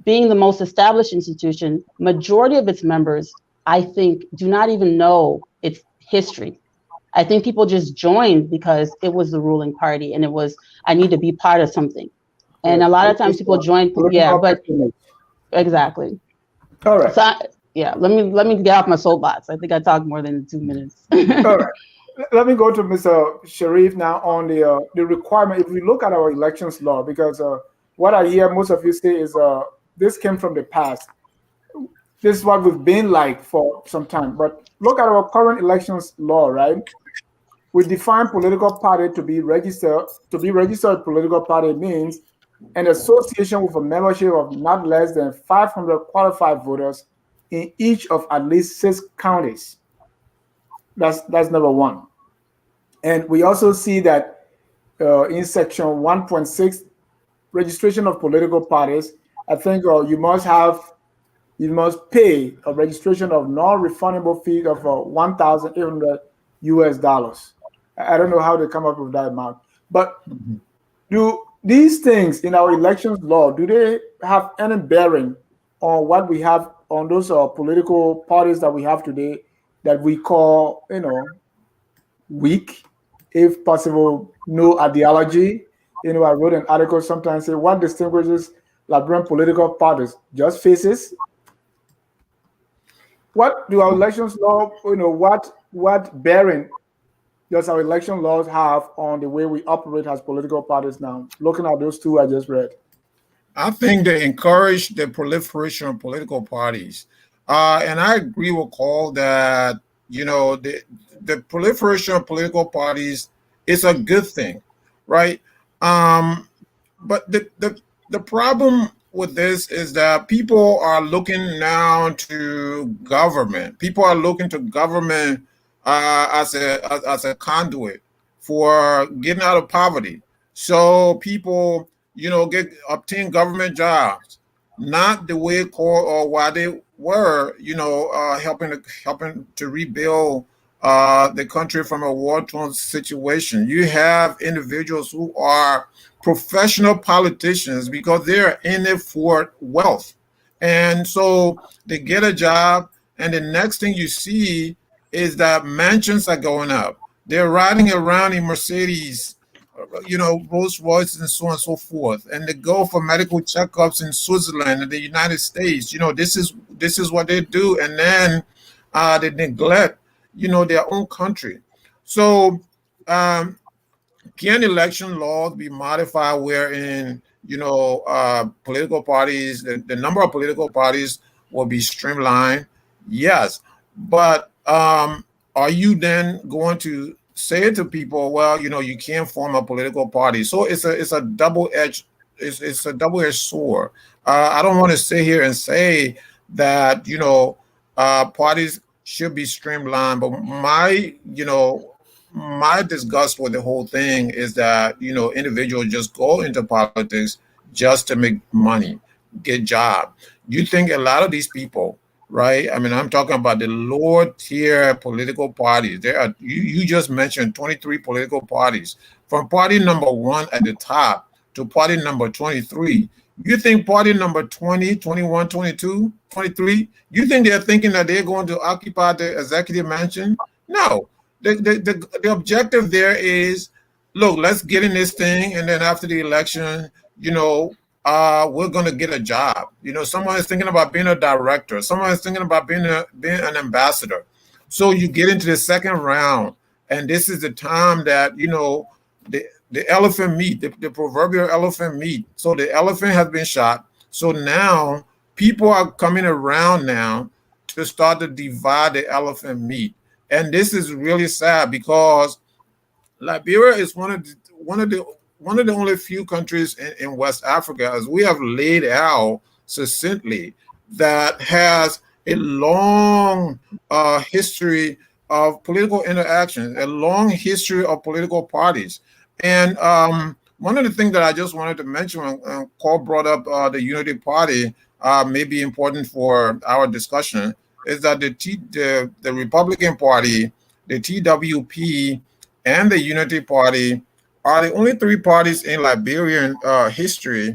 being the most established institution, majority of its members, I think, do not even know its history. I think people just joined because it was the ruling party and it was, I need to be part of something. And a lot of times people join, but exactly. All right. So let me get off my soapbox. I think I talked more than 2 minutes. All right. Let me go to Mr. Sharif now on the requirement. If we look at our elections law, because what I hear most of you say is this came from the past. This is what we've been like for some time. But look at our current elections law, right? We define political party to be registered. To be registered political party means an association with a membership of not less than 500 qualified voters in each of at least 6 counties. That's number one. And we also see that in section 1.6, registration of political parties, I think you must pay a registration of non-refundable fee of $1,800 US. I don't know how they come up with that amount. But do these things in our elections law, do they have any bearing on what we have on those political parties that we have today that we call, weak, if possible, no ideology? I wrote an article sometimes say what distinguishes Liberian political parties? Just faces. What do our elections law, what bearing does our election laws have on the way we operate as political parties now? Looking at those two I just read. I think they encourage the proliferation of political parties. And I agree with Paul that, the proliferation of political parties is a good thing, right? But the problem with this is that people are looking now to government. People are looking to government as a conduit for getting out of poverty. So people, obtain government jobs, not the way Wadei were, helping to rebuild the country from a war-torn situation. You have individuals who are professional politicians because they're in it for wealth. And so they get a job, and the next thing you see is that mansions are going up. They're riding around in Mercedes, Rolls Royce and so on and so forth. And they go for medical checkups in Switzerland and the United States. This is what they do. And then they neglect, their own country. So can election laws be modified wherein, political parties, the number of political parties will be streamlined? Yes. But are you then going to say to people, well, you can't form a political party? So it's a double-edged sword. I don't want to sit here and say that parties should be streamlined, but my disgust with the whole thing is that individuals just go into politics just to make money, get job. You think a lot of these people, right? I mean, I'm talking about the lower tier political parties. There are, you just mentioned 23 political parties. From party number 1 at the top to party number 23. You think party number 20, 21, 22, 23, you think they're thinking that they're going to occupy the executive mansion? No. The objective there is, look, let's get in this thing, and then after the election, we're going to get a job. Someone is thinking about being a director. Someone is thinking about being an ambassador. So you get into the second round, and this is the time that, the elephant meat, the proverbial elephant meat. So the elephant has been shot. So now people are coming around now to start to divide the elephant meat. And this is really sad because Liberia is one of the only few countries in West Africa, as we have laid out succinctly, that has a long history of political interaction, a long history of political parties. And one of the things that I just wanted to mention when Paul brought up the Unity Party may be important for our discussion is that the Republican Party, the TWP, and the Unity Party are the only 3 parties in Liberian history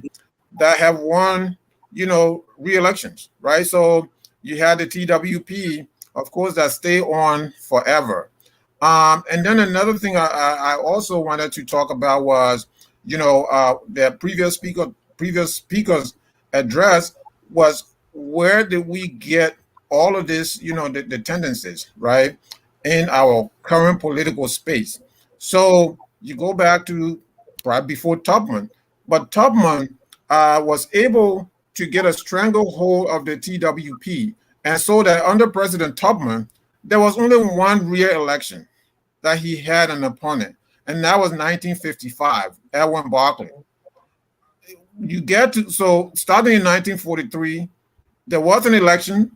that have won, re-elections, right? So you had the TWP, of course, that stay on forever. And then another thing I also wanted to talk about was, the previous speaker's address was, where did we get all of this, the tendencies, right, in our current political space? So you go back to right before Tubman, but Tubman was able to get a stranglehold of the TWP. And so that under President Tubman, there was only one real election that he had an opponent, and that was 1955, Edwin Barclay. So starting in 1943, there was an election,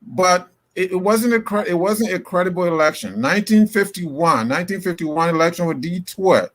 but it wasn't a credible election. 1951 election with Detour.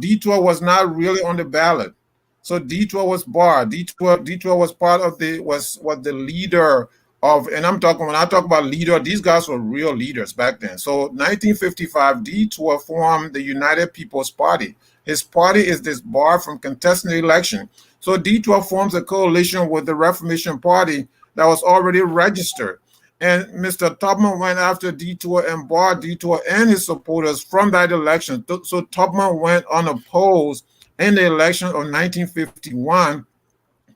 Detour was not really on the ballot, so Detour was barred. Detour was part of was the leader and when I talk about leader, these guys were real leaders back then. So 1955, Detour formed the United People's Party. His party is disbarred from contesting the election. So Detour forms a coalition with the Reformation Party that was already registered. And Mr. Tubman went after Detour and barred Detour and his supporters from that election. So Tubman went unopposed in the election of 1951.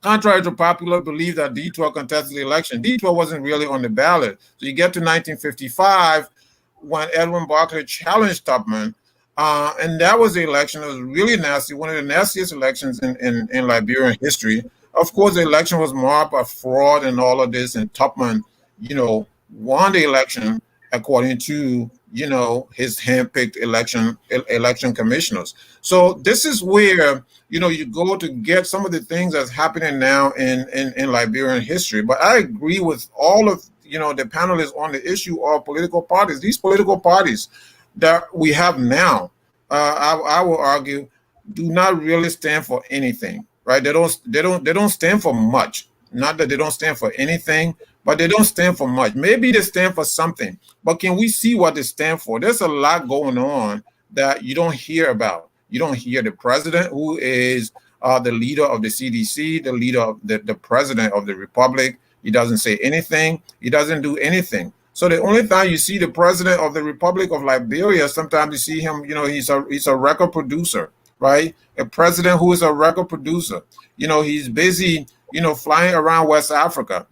Contrary to popular belief that Detour contested the election, Detour wasn't really on the ballot. So you get to 1955 when Edwin Barclay challenged Tubman, and that was the election. It was really nasty, one of the nastiest elections in Liberian history. Of course, the election was marked by fraud and all of this, and Tubman, won the election according to, his handpicked election commissioners. So this is where, you go to get some of the things that's happening now in Liberian history. But I agree with all of, the panelists on the issue of political parties. These political parties that we have now, I will argue, do not really stand for anything, right? They don't stand for much. Not that they don't stand for anything, but they don't stand for much. Maybe they stand for something, but can we see what they stand for? There's a lot going on that you don't hear about. You don't hear the president, who is the leader of the CDC, the leader of the president of the republic. He doesn't say anything. He doesn't do anything. So the only time you see the president of the Republic of Liberia, sometimes you see him, he's a record producer, right? A president who is a record producer. He's busy, flying around West Africa.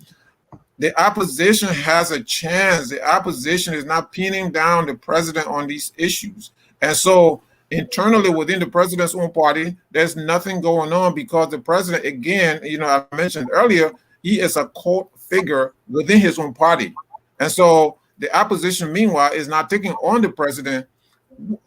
The opposition has a chance. The opposition is not pinning down the president on these issues. And so internally within the president's own party, there's nothing going on because the president, again, I mentioned earlier, he is a cult figure within his own party. And so the opposition, meanwhile, is not taking on the president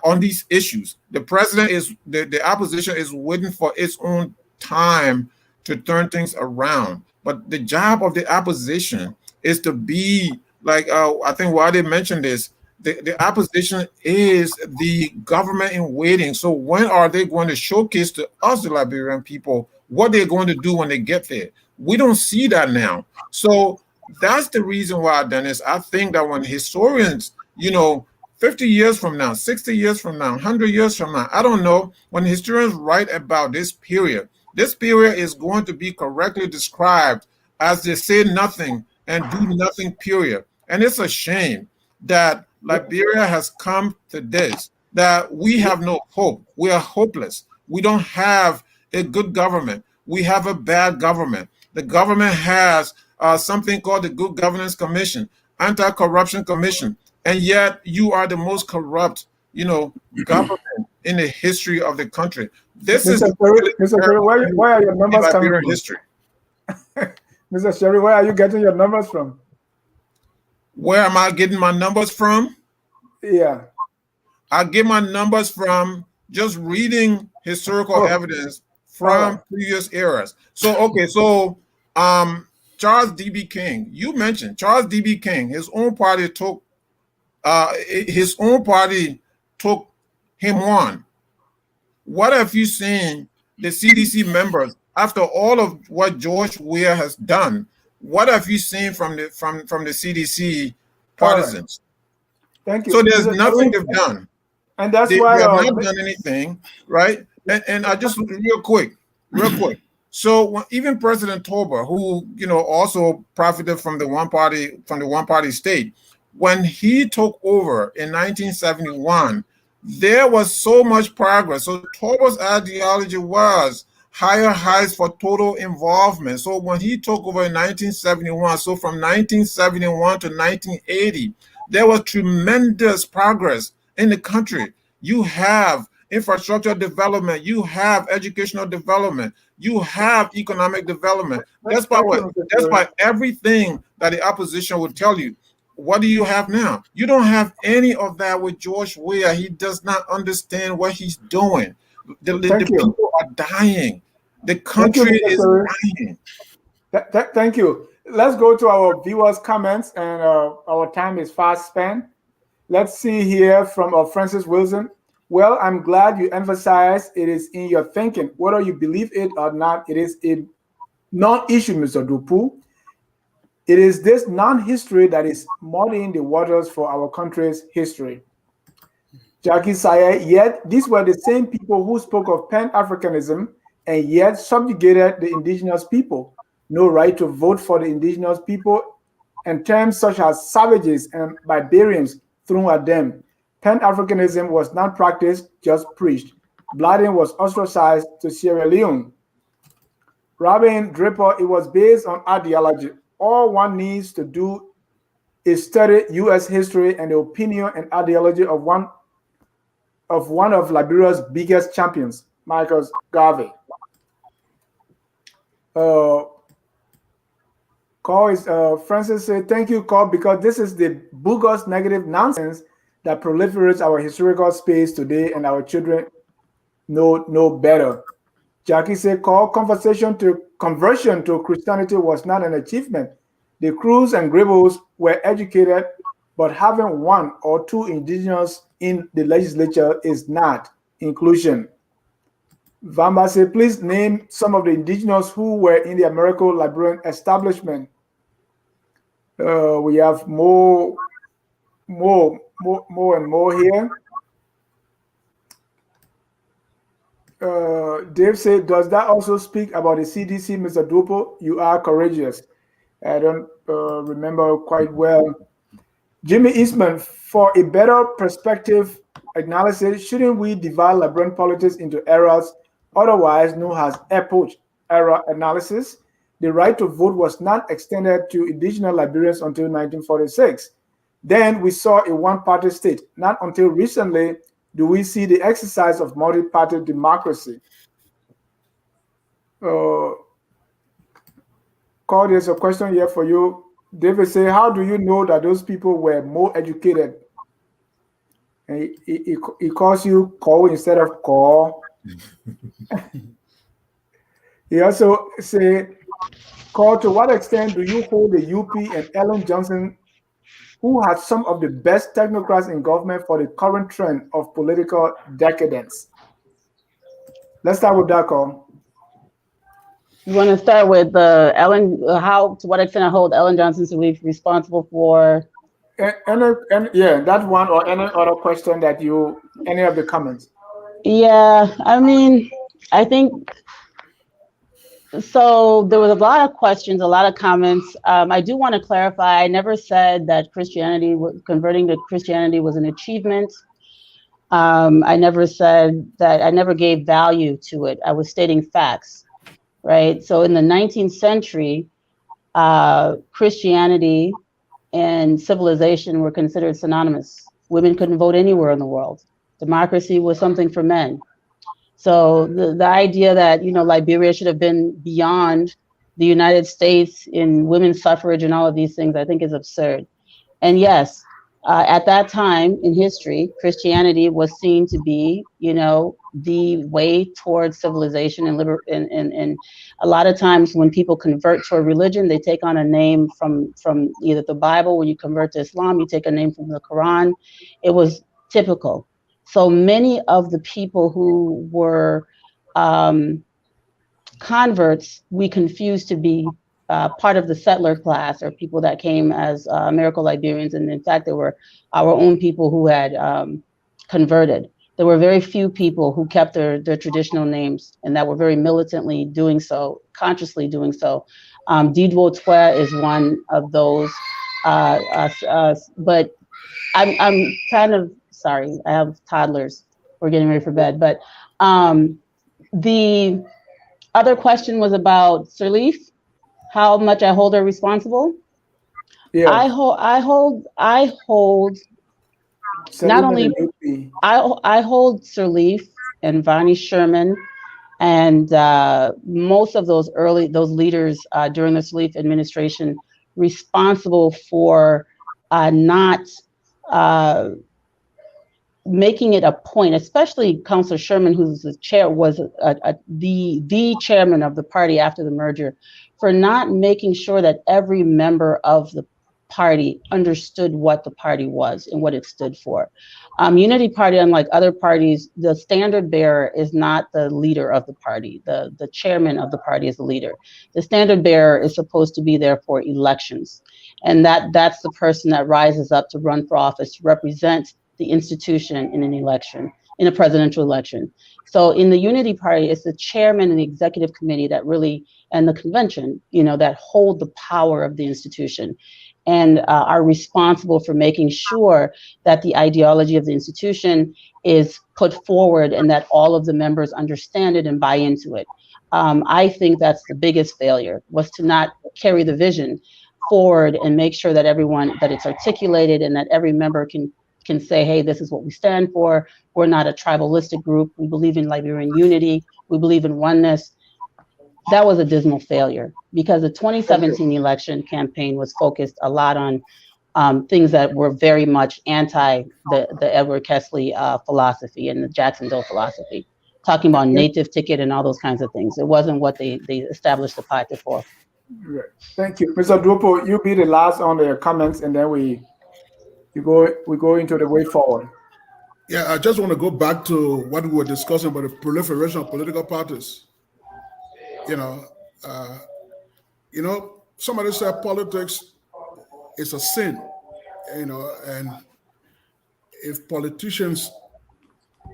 on these issues. The president is, the opposition is waiting for its own time to turn things around. But the job of the opposition is to be like, I think Wadei mentioned this, the opposition is the government in waiting. So when are they going to showcase to us, the Liberian people, what they're going to do when they get there? We don't see that now. So that's the reason why, Dennis, I think that when historians, 50 years from now, 60 years from now, 100 years from now, I don't know, when historians write about this period is going to be correctly described as they say nothing and do nothing period. And it's a shame that Liberia has come to this, that we have no hope. We are hopeless. We don't have a good government. We have a bad government. The government has something called the Good Governance Commission, Anti-Corruption Commission, and yet you are the most corrupt, government in the history of the country. This is Mr. Sherry, where are your numbers coming from? History. Mr. Sherry, where are you getting your numbers from? Where am I getting my numbers from? Yeah. I get my numbers from just reading historical evidence from previous eras. So, Charles D.B. King, you mentioned Charles D.B. King, his own party took him on. What have you seen the CDC members, after all of what George Weah has done, what have you seen from the CDC partisans? Thank you. So there's nothing they've done. And that's they why have not done anything, right? And I just real quick. So even President Tober, who also profited from the one party state, when he took over in 1971, there was so much progress. So Tober's ideology was higher heights for total involvement. So when he took over in 1971, so from 1971 to 1980, there was tremendous progress in the country. You have infrastructure development, you have educational development, you have economic development. That's by everything that the opposition would tell you. What do you have now? You don't have any of that with George Weah. He does not understand what he's doing. The people are dying. The country is dying. Thank you. Let's go to our viewers' comments, and our time is fast spent. Let's see here from Francis Wilson. Well, I'm glad you emphasize it is in your thinking. Whether you believe it or not, it is a non-issue, Mr. Duopu. It is this non-history that is muddying the waters for our country's history. Jackie Saye, yet these were the same people who spoke of Pan-Africanism and yet subjugated the indigenous people. No right to vote for the indigenous people, and terms such as savages and barbarians thrown at them. Pan-Africanism was not practiced, just preached. Bloodstain was ostracized to Sierra Leone. Robin Draper, it was based on ideology. All one needs to do is study U.S. history and the opinion and ideology of one of Liberia's biggest champions, Michael Garvey. Call is Francis said, thank you, Call, because this is the bogus negative nonsense that proliferates our historical space today, and our children know better. Jackie said, Call, conversion to Christianity was not an achievement. The crews and Gribbles were educated, but having one or two indigenous in the legislature is not inclusion. Vamba said, please name some of the indigenous who were in the American Liberian establishment. We have more and more here. Dave said, does that also speak about the CDC, Mr. Duopu? You are courageous. I don't remember quite well. Jimmy Eastman, for a better perspective analysis, shouldn't we divide Liberian politics into eras, otherwise known as epoch era analysis? The right to vote was not extended to indigenous Liberians until 1946. Then we saw a one-party state. Not until recently do we see the exercise of multi-party democracy. Call, there's a question here for you. David say, how do you know that those people were more educated? And he calls you Call instead of Call. He also say, Call, to what extent do you hold the UP and Ellen Johnson, who had some of the best technocrats in government, for the current trend of political decadence? Let's start with that, Call. You want to start with Ellen? How, to what extent I hold Ellen Johnson to be responsible for? Yeah, that one, or any other question that any of the comments. Yeah, I mean, I think so. There was a lot of questions, a lot of comments. I do want to clarify. I never said that converting to Christianity was an achievement. I never said that. I never gave value to it. I was stating facts. Right. So in the 19th century, Christianity and civilization were considered synonymous. Women couldn't vote anywhere in the world. Democracy was something for men. So the idea that, Liberia should have been beyond the United States in women's suffrage and all of these things, I think is absurd. And yes, at that time in history, Christianity was seen to be, the way towards civilization and a lot of times when people convert to a religion, they take on a name from either the Bible. When you convert to Islam, you take a name from the Quran. It was typical. So many of the people who were converts, we confused to be part of the settler class, or people that came as American Liberians, and in fact, there were our own people who had converted. There were very few people who kept their traditional names, and that were very militantly doing so, consciously doing so. Duopu is one of those, but I'm kind of sorry. I have toddlers. We're getting ready for bed, but the other question was about Sirleaf. How much I hold her responsible? Yeah. I hold not only I hold Sirleaf and Vonnie Sherman and most of those leaders during the Sirleaf administration responsible for not making it a point, especially Councillor Sherman, who's the chair, was the chairman of the party after the merger, for not making sure that every member of the party understood what the party was and what it stood for. Unity Party, unlike other parties, the standard bearer is not the leader of the party. The chairman of the party is the leader. The standard bearer is supposed to be there for elections. And that's the person that rises up to run for office, to represent the institution in an election, in a presidential election. So in the Unity Party, it's the chairman and the executive committee that really, and the convention, that hold the power of the institution and are responsible for making sure that the ideology of the institution is put forward and that all of the members understand it and buy into it. I think that's the biggest failure, was to not carry the vision forward and make sure that that it's articulated and that every member can say, hey, this is what we stand for. We're not a tribalistic group. We believe in Liberian unity. We believe in oneness. That was a dismal failure because the 2017 election campaign was focused a lot on things that were very much anti the Edward Kessley philosophy and the Jacksonville philosophy, talking about native ticket and all those kinds of things. It wasn't what they established the party for. Right. Thank you. Mr. Duopu, you be the last on the comments, and then we go into the way forward. Yeah, I just want to go back to what we were discussing about the proliferation of political parties. Somebody said politics is a sin, and if politicians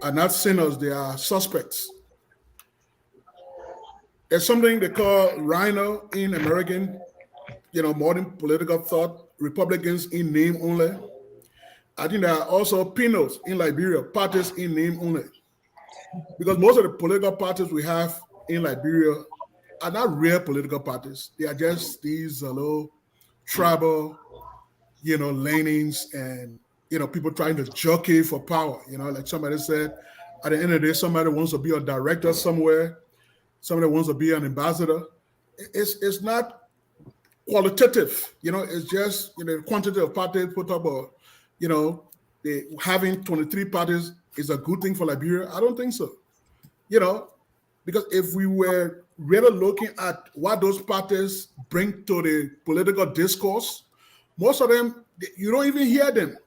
are not sinners, they are suspects. There's something they call rhino in American, modern political thought, Republicans in name only. I think there are also Pinos in Liberia, parties in name only. Because most of the political parties we have in Liberia are not real political parties. They are just these little tribal, leanings and, people trying to jockey for power. Like somebody said, at the end of the day, somebody wants to be a director somewhere. Somebody wants to be an ambassador. It's not qualitative, it's just, the quantity of parties put up, having 23 parties is a good thing for Liberia. I don't think so, because if we were really looking at what those parties bring to the political discourse, most of them, you don't even hear them.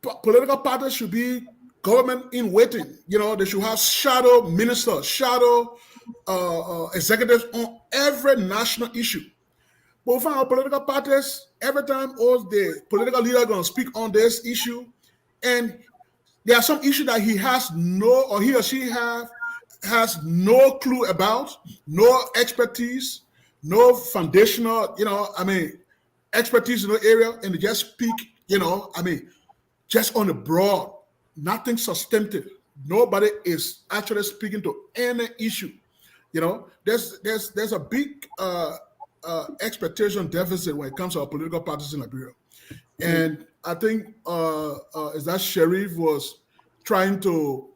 Political parties should be government in waiting. They should have shadow ministers, shadow executives on every national issue. But we find our political parties, every time the political leader going to speak on this issue, and there are some issues that he or she has no clue about, no expertise, no foundational, expertise in the area, and they just speak, just on the broad, nothing substantive. Nobody is actually speaking to any issue. There's a big expectation deficit when it comes to our political parties in Liberia. And I think is that Sheriff was trying to,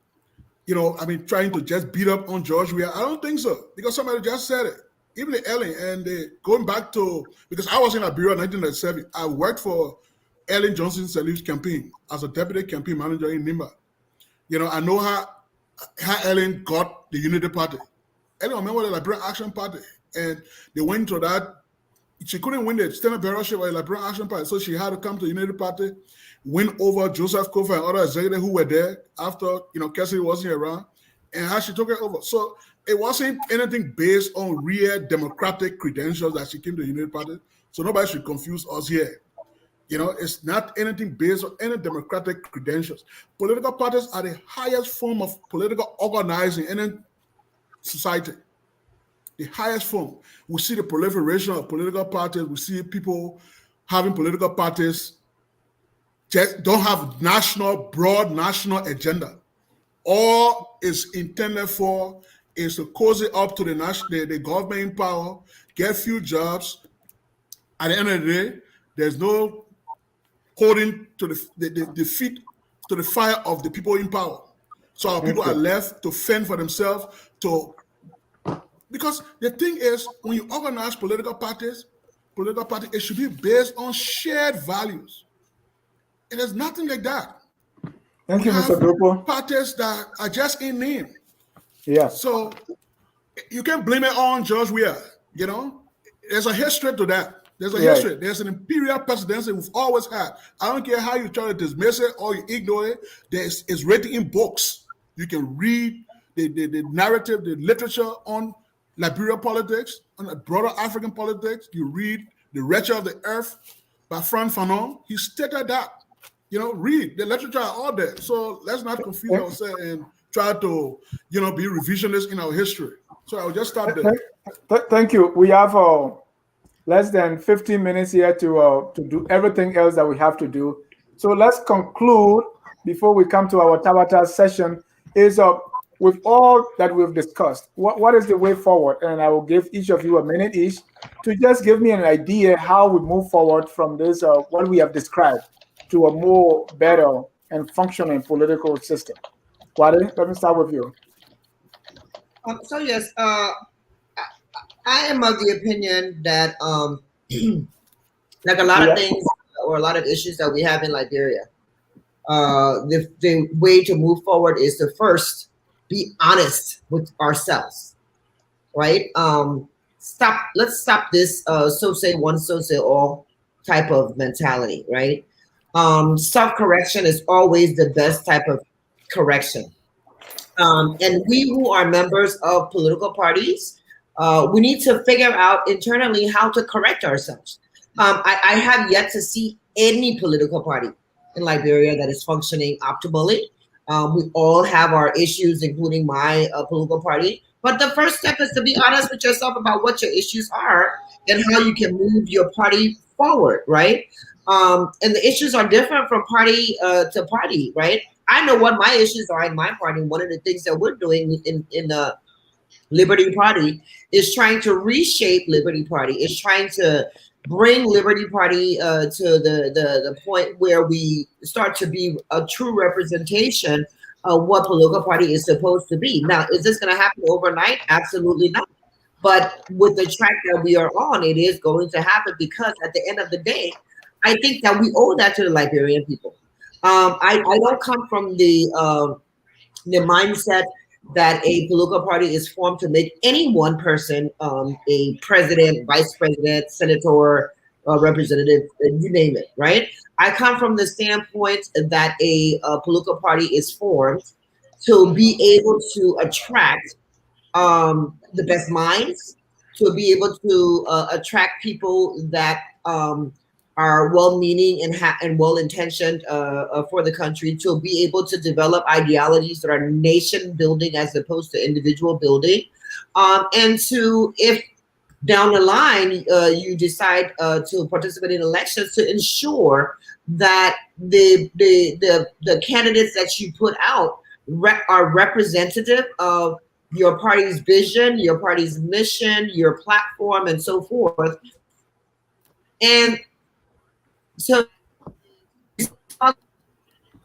trying to just beat up on George Weah. I don't think so, because somebody just said it. Even Ellen, and going back to, because I was in Liberia in 1997, I worked for Ellen Johnson Sirleaf's campaign as a deputy campaign manager in Nimba. I know how Ellen got the Unity Party. Ellen was a member of the Liberian Action Party, and they went to that. She couldn't win the standard bearership of the Liberian Action Party, so she had to come to the Unity Party, win over Joseph Kofa and other executives who were there after Kessley wasn't around, and how she took it over. So it wasn't anything based on real democratic credentials that she came to the Unity Party. So nobody should confuse us here. It's not anything based on any democratic credentials. Political parties are the highest form of political organizing in a society. The highest form. We see the proliferation of political parties. We see people having political parties just don't have broad national agenda. All is intended for is to cozy up to the government in power, get few jobs. At the end of the day, there's no holding to the feet to the fire of the people in power. So our people are left to fend for themselves. Because the thing is, when you organize political parties, it should be based on shared values. It is nothing like that. Thank you, Mr. Duopu. Parties that are just in name. Yeah. So you can't blame it on George Weah. There's a history to that. There's a history. There's an imperial presidency we've always had. I don't care how you try to dismiss it or you ignore it. It's written in books. You can read the narrative, the literature on Liberian politics, on the broader African politics. You read The Wretched of the Earth by Frank Fanon. He stated that. Read the literature all there. So let's not confuse ourselves and try to, be revisionist in our history. So I'll just start there. Thank you. We have less than 15 minutes here to do everything else that we have to do. So let's conclude before we come to our Tabata session. Is with all that we've discussed, what is the way forward? And I will give each of you a minute each to just give me an idea how we move forward from this, what we have described, to a more better and functioning political system. Wadei, let me start with you. So yes, I am of the opinion that like a lot of things or a lot of issues that we have in Liberia, the way to move forward is to first be honest with ourselves, right? Let's stop this so say one, so say all type of mentality, right? Self-correction is always the best type of correction. And we who are members of political parties, we need to figure out internally how to correct ourselves. I have yet to see any political party in Liberia that is functioning optimally. We all have our issues, including my political party. But the first step is to be honest with yourself about what your issues are and how you can move your party forward, right? And the issues are different from party to party, right? I know what my issues are in my party. One of the things that we're doing in the Liberty Party is trying to reshape Liberty Party. It's trying to bring Liberty Party to the point where we start to be a true representation of what political party is supposed to be. Now, is this going to happen overnight? Absolutely not. But with the track that we are on, it is going to happen because at the end of the day, I think that we owe that to the Liberian people. I don't come from the mindset that a political party is formed to make any one person a president, vice president, senator, representative, you name it, right? I come from the standpoint that a political party is formed to be able to attract the best minds, to be able to attract people that are well-meaning and well-intentioned for the country, to be able to develop ideologies that are nation-building as opposed to individual building, and to, if down the line you decide to participate in elections, to ensure that the candidates that you put out are representative of your party's vision, your party's mission, your platform, and so forth. And so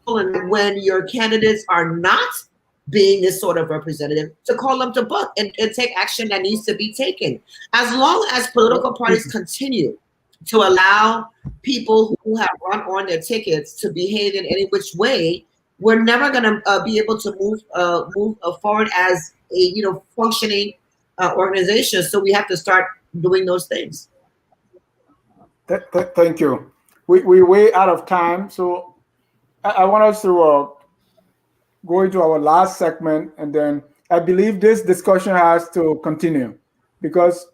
when your candidates are not being this sort of representative, to call them to book and take action that needs to be taken. As long as political parties continue to allow people who have run on their tickets to behave in any which way, we're never going to be able to move forward as a functioning organization. So we have to start doing those things. Thank you. We're way out of time, so I want us to go into our last segment, and then I believe this discussion has to continue because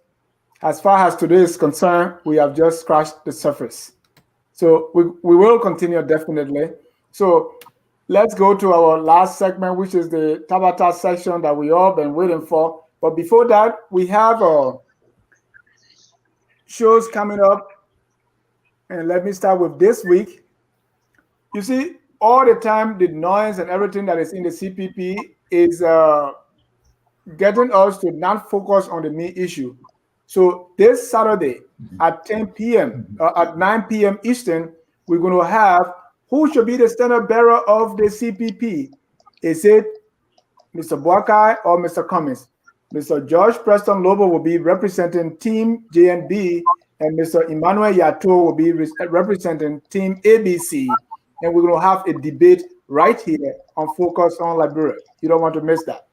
as far as today is concerned, we have just scratched the surface. So we will continue definitely. So let's go to our last segment, which is the Tabata section that we all been waiting for. But before that, we have shows coming up. And let me start with this week. You see, all the time, the noise and everything that is in the CPP is getting us to not focus on the main issue. So this Saturday at 10 p.m., at 9 p.m. Eastern, we're going to have who should be the standard bearer of the CPP. Is it Mr. Boakai or Mr. Cummins? Mr. George Preston Lobo will be representing Team JNB, and Mr. Emmanuel Yato will be representing Team ABC. And we're going to have a debate right here on Focus on Liberia. You don't want to miss that.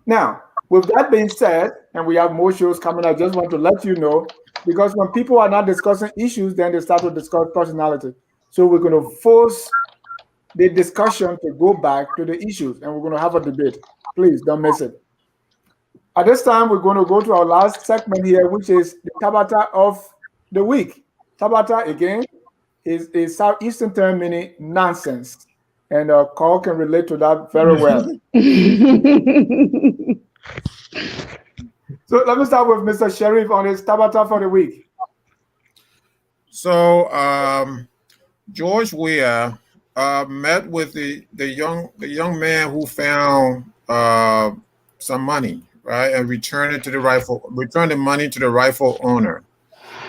Now, with that being said, and we have more shows coming, I just want to let you know because when people are not discussing issues, then they start to discuss personality. So we're going to force the discussion to go back to the issues, and we're going to have a debate. Please don't miss it. At this time, we're going to go to our last segment here, which is the Tabata of the week. Tabata, again, is a Southeastern term meaning nonsense. And Carl can relate to that very well. So let me start with Mr. Sheriff on his Tabata for the week. So George Weah met with the young man who found some money, right, and returned the money to the rightful owner.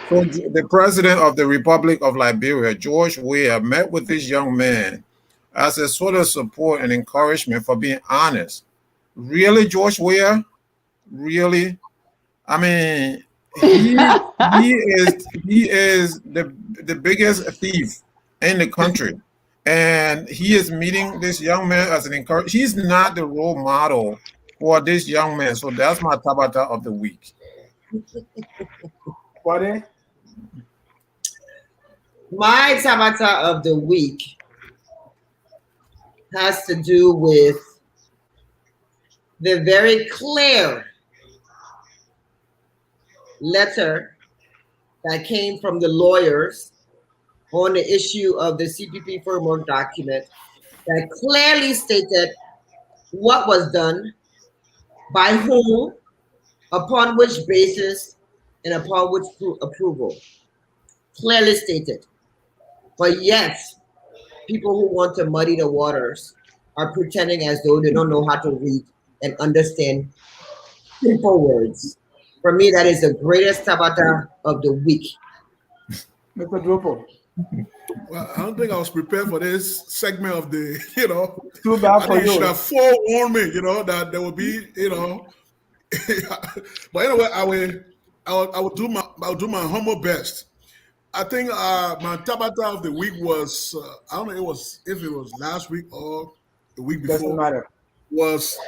So the president of the Republic of Liberia, George Weah, met with this young man as a sort of support and encouragement for being honest. Really, George Weah? Really? I mean, he is the biggest thief in the country, and he is meeting this young man as an encouragement. He's not the role model for this young man, so that's my Tabata of the week. Wadei? My Tabata of the week has to do with the very clear letter that came from the lawyers on the issue of the CPP framework document that clearly stated what was done, by whom, upon which basis, and upon which approval. Clearly stated. But yet, people who want to muddy the waters are pretending as though they don't know how to read and understand simple words. For me, that is the greatest Tabata of the week. Mr. Duopu. Well, I don't think I was prepared for this segment of the, Too bad for you you. should have forewarned me, that there will be, But anyway, I will do my humble best. I think my Tabata of the week was I don't know if it was last week or the week before. Doesn't matter. Was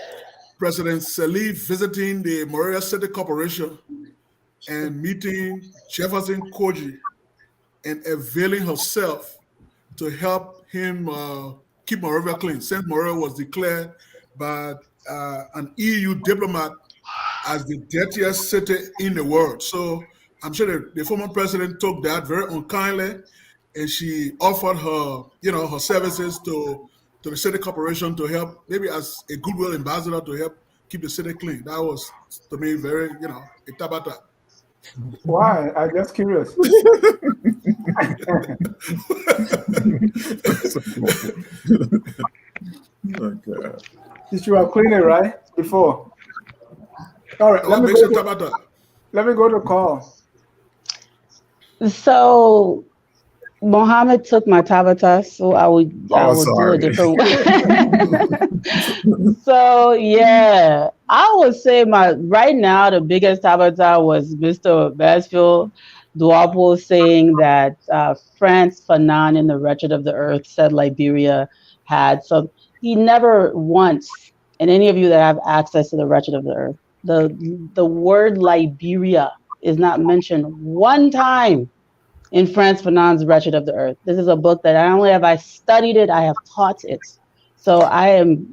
President Salif visiting the Morelia City Corporation and meeting Jefferson Koji and availing herself to help him keep Morelia clean, since Morelia was declared by an EU diplomat as the dirtiest city in the world. So I'm sure the former president took that very unkindly, and she offered her, her services to the city corporation to help, maybe as a goodwill ambassador, to help keep the city clean. That was, to me, very, a Tabata. Why? I'm just curious. Okay. You should have cleaned it, right? Before. All right, let me go to call. So Mohammed took my Tabata, so I will do a different way. So yeah, I would say right now the biggest Tabata was Mr. Mansfield Duopu saying that France, Fanon, and the Wretched of the Earth said Liberia had. So he never once, and any of you that have access to the Wretched of the Earth, the word Liberia is not mentioned one time in Frantz Fanon's Wretched of the Earth. This is a book that not only have I studied it, I have taught it. So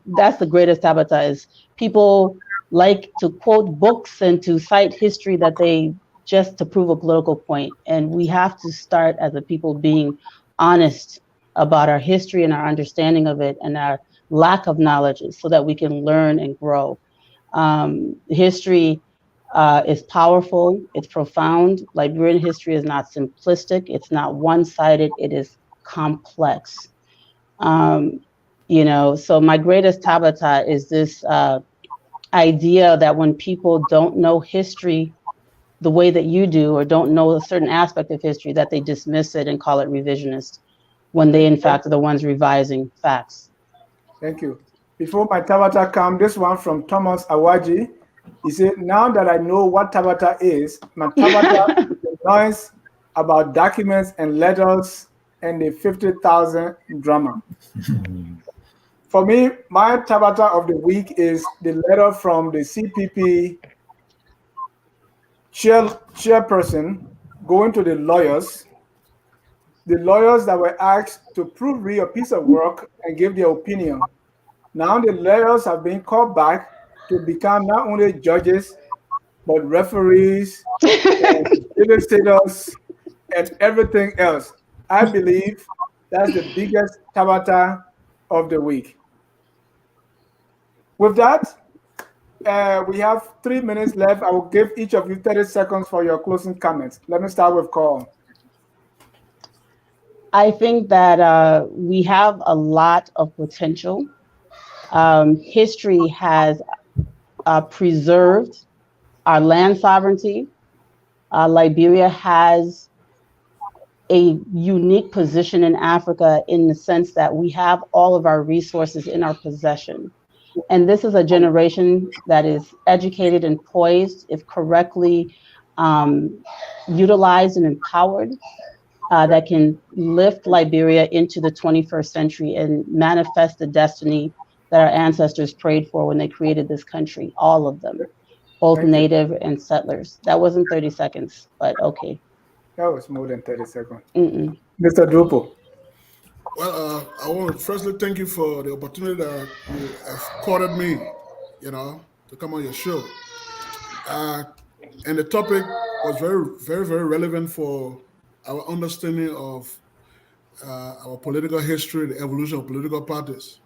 that's the greatest Tabata, is people like to quote books and to cite history that they just to prove a political point. And we have to start as a people being honest about our history and our understanding of it and our lack of knowledge so that we can learn and grow. History is powerful, it's profound. Liberian history is not simplistic, it's not one-sided, it is complex. So my greatest Tabata is this idea that when people don't know history the way that you do, or don't know a certain aspect of history, that they dismiss it and call it revisionist, when they in fact are the ones revising facts. Thank you. Before my Tabata come, this one from Thomas Awaji. He said, now that I know what Tabata is, my Tabata is noise about documents and letters and the 50,000 drama. For me, my Tabata of the week is the letter from the CPP chairperson going to the lawyers that were asked to proofread a piece of work and give their opinion. Now the lawyers have been called back to become not only judges, but referees, and legislators, and everything else. I believe that's the biggest tabata of the week. With that, we have 3 minutes left. I will give each of you 30 seconds for your closing comments. Let me start with Carl. I think that we have a lot of potential. History has preserved our land sovereignty. Liberia has a unique position in Africa in the sense that we have all of our resources in our possession. And this is a generation that is educated and poised, if correctly utilized and empowered, that can lift Liberia into the 21st century and manifest the destiny that our ancestors prayed for when they created this country, all of them, both native and settlers. That wasn't 30 seconds, but okay. That was more than 30 seconds. Mr. Duopu. Well, I want to firstly thank you for the opportunity that you have accorded me, to come on your show. And the topic was very, very, very relevant for our understanding of our political history, the evolution of political parties.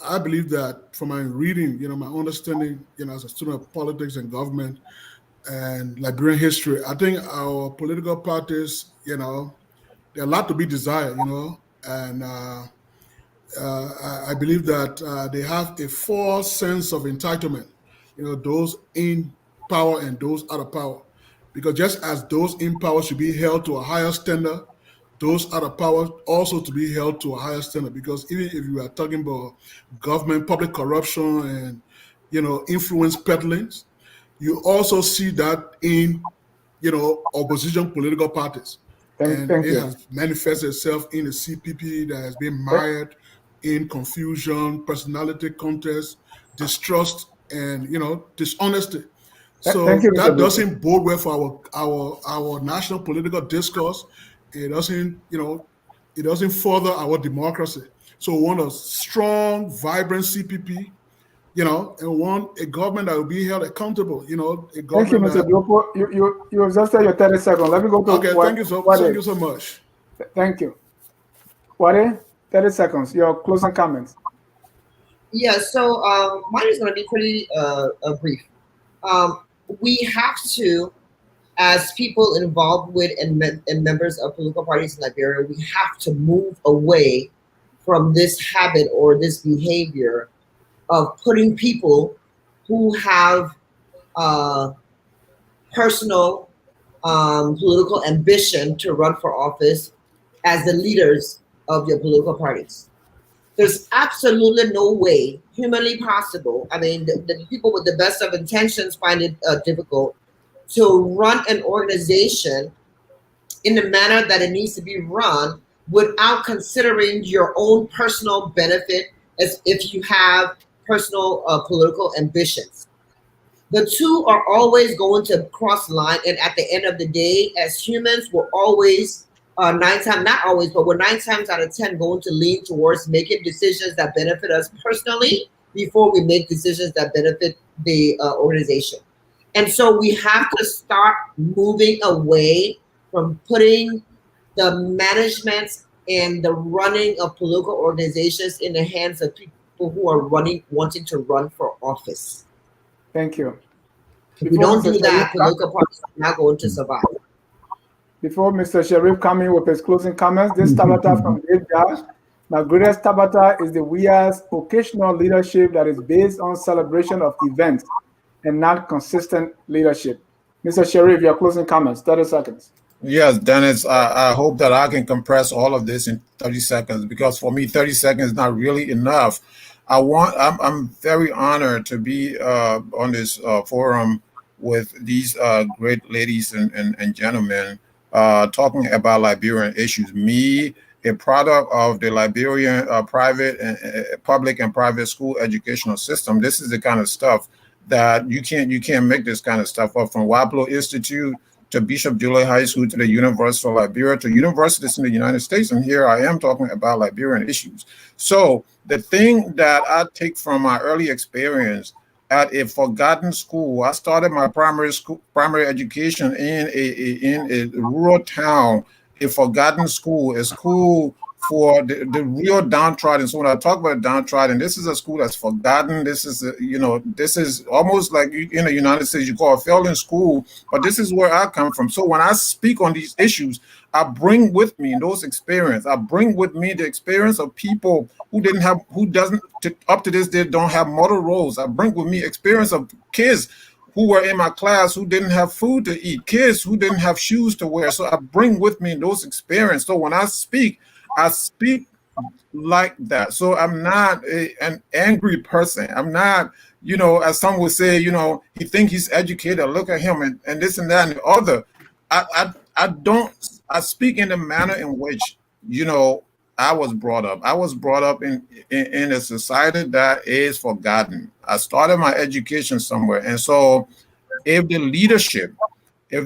I believe that from my reading, my understanding, as a student of politics and government and Liberian history, I think our political parties, there are a lot to be desired, and I believe that they have a false sense of entitlement, those in power and those out of power. Because just as those in power should be held to a higher standard, those out of power also to be held to a higher standard. Because even if you are talking about government, public corruption, and influence peddlings, you also see that in opposition political parties. Thank it you. has manifested itself in the CPP that has been mired in confusion, personality contest, distrust, and dishonesty. So that doesn't bode well for our national political discourse. It doesn't, it doesn't further our democracy. So we want a strong, vibrant CPP, and we want a government that will be held accountable. A government. Thank you, Mr. Duopu. You exhausted your 30 seconds. Let me go to thank you so much. Thank you. Wadei, 30 seconds. Your closing comments. Yeah, so mine is going to be pretty brief. We have to, as people involved with and members of political parties in Liberia, we have to move away from this habit or this behavior of putting people who have personal political ambition to run for office as the leaders of your political parties. There's absolutely no way humanly possible. I mean, the people with the best of intentions find it difficult to run an organization in the manner that it needs to be run without considering your own personal benefit as if you have personal political ambitions. The two are always going to cross the line, and at the end of the day, as humans, we're always we're 9 times out of 10 going to lean towards making decisions that benefit us personally before we make decisions that benefit the organization. And so we have to start moving away from putting the management and the running of political organizations in the hands of people who are wanting to run for office. Thank you. If we don't do that, political parties are not going to survive. Before Mr. Sharif coming with his closing comments, this tabata from Dave Dash. My greatest tabata is the WIA's occasional leadership that is based on celebration of events and not consistent leadership. Mr. Sharif, your closing comments, 30 seconds. Yes, Dennis, I hope that I can compress all of this in 30 seconds because for me, 30 seconds is not really enough. I'm very honored to be on this forum with these great ladies and gentlemen talking about Liberian issues. Me, a product of the Liberian private and public and private school educational system. This is the kind of stuff that you can't make this kind of stuff up from Waplo Institute to Bishop Joy High School, to the University of Liberia, to universities in the United States. And here I am talking about Liberian issues. So the thing that I take from my early experience at a forgotten school, I started my primary education in a rural town, a forgotten school, a school for the real downtrodden. So when I talk about downtrodden, this is a school that's forgotten. This is, this is almost like in the United States, you call a failing school, but this is where I come from. So when I speak on these issues, I bring with me those experiences. I bring with me the experience of people who up to this day don't have model roles. I bring with me experience of kids who were in my class who didn't have food to eat, kids who didn't have shoes to wear. So I bring with me those experiences. So when I speak like that. So I'm not an angry person. I'm not, as some would say, he think he's educated. Look at him and this and that and the other. I speak in the manner in which, I was brought up. I was brought up in a society that is forgotten. I started my education somewhere. And so if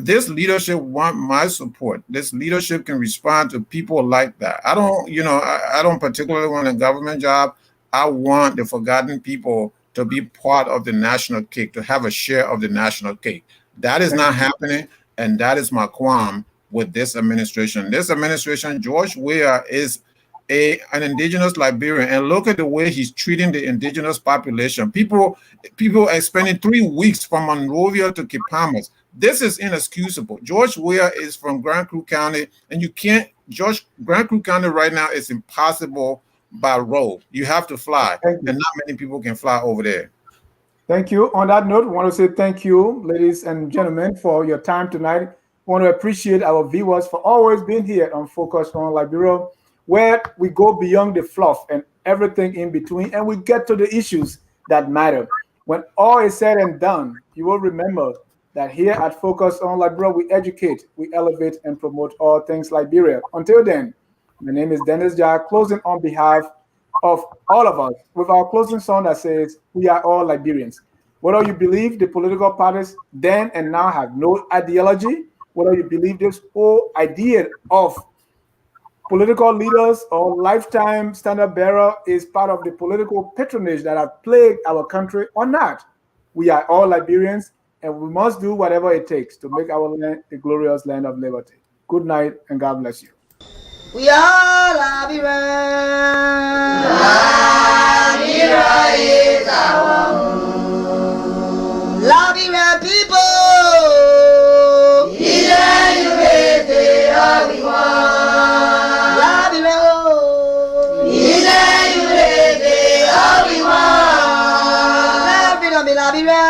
this leadership want my support, this leadership can respond to people like that. I don't particularly want a government job. I want the forgotten people to be part of the national cake, to have a share of the national cake. That is not happening, and that is my qualm with this administration. This administration, George Weah is an indigenous Liberian, and look at the way he's treating the indigenous population. People are spending 3 weeks from Monrovia to Kipamas. This is inexcusable. George Weah is from Grand Crew County, and Grand Crew County right now is impossible by road. You have to fly, and not many people can fly over there. Thank you. On that note, I want to say thank you, ladies and gentlemen, for your time tonight. I want to appreciate our viewers for always being here on Focus on Liberia, where we go beyond the fluff and everything in between, and we get to the issues that matter. When all is said and done, you will remember that here at Focus on Liberia, we educate, we elevate, and promote all things Liberia. Until then, my name is Dennis Jar, closing on behalf of all of us with our closing song that says, we are all Liberians. Whether you believe the political parties then and now have no ideology, whether you believe this whole idea of political leaders or lifetime standard bearer is part of the political patronage that have plagued our country or not, we are all Liberians, and we must do whatever it takes to make our land a glorious land of liberty. Good night, and God bless you. We are Liberian. Liberia is our home. Liberian people. Liberia.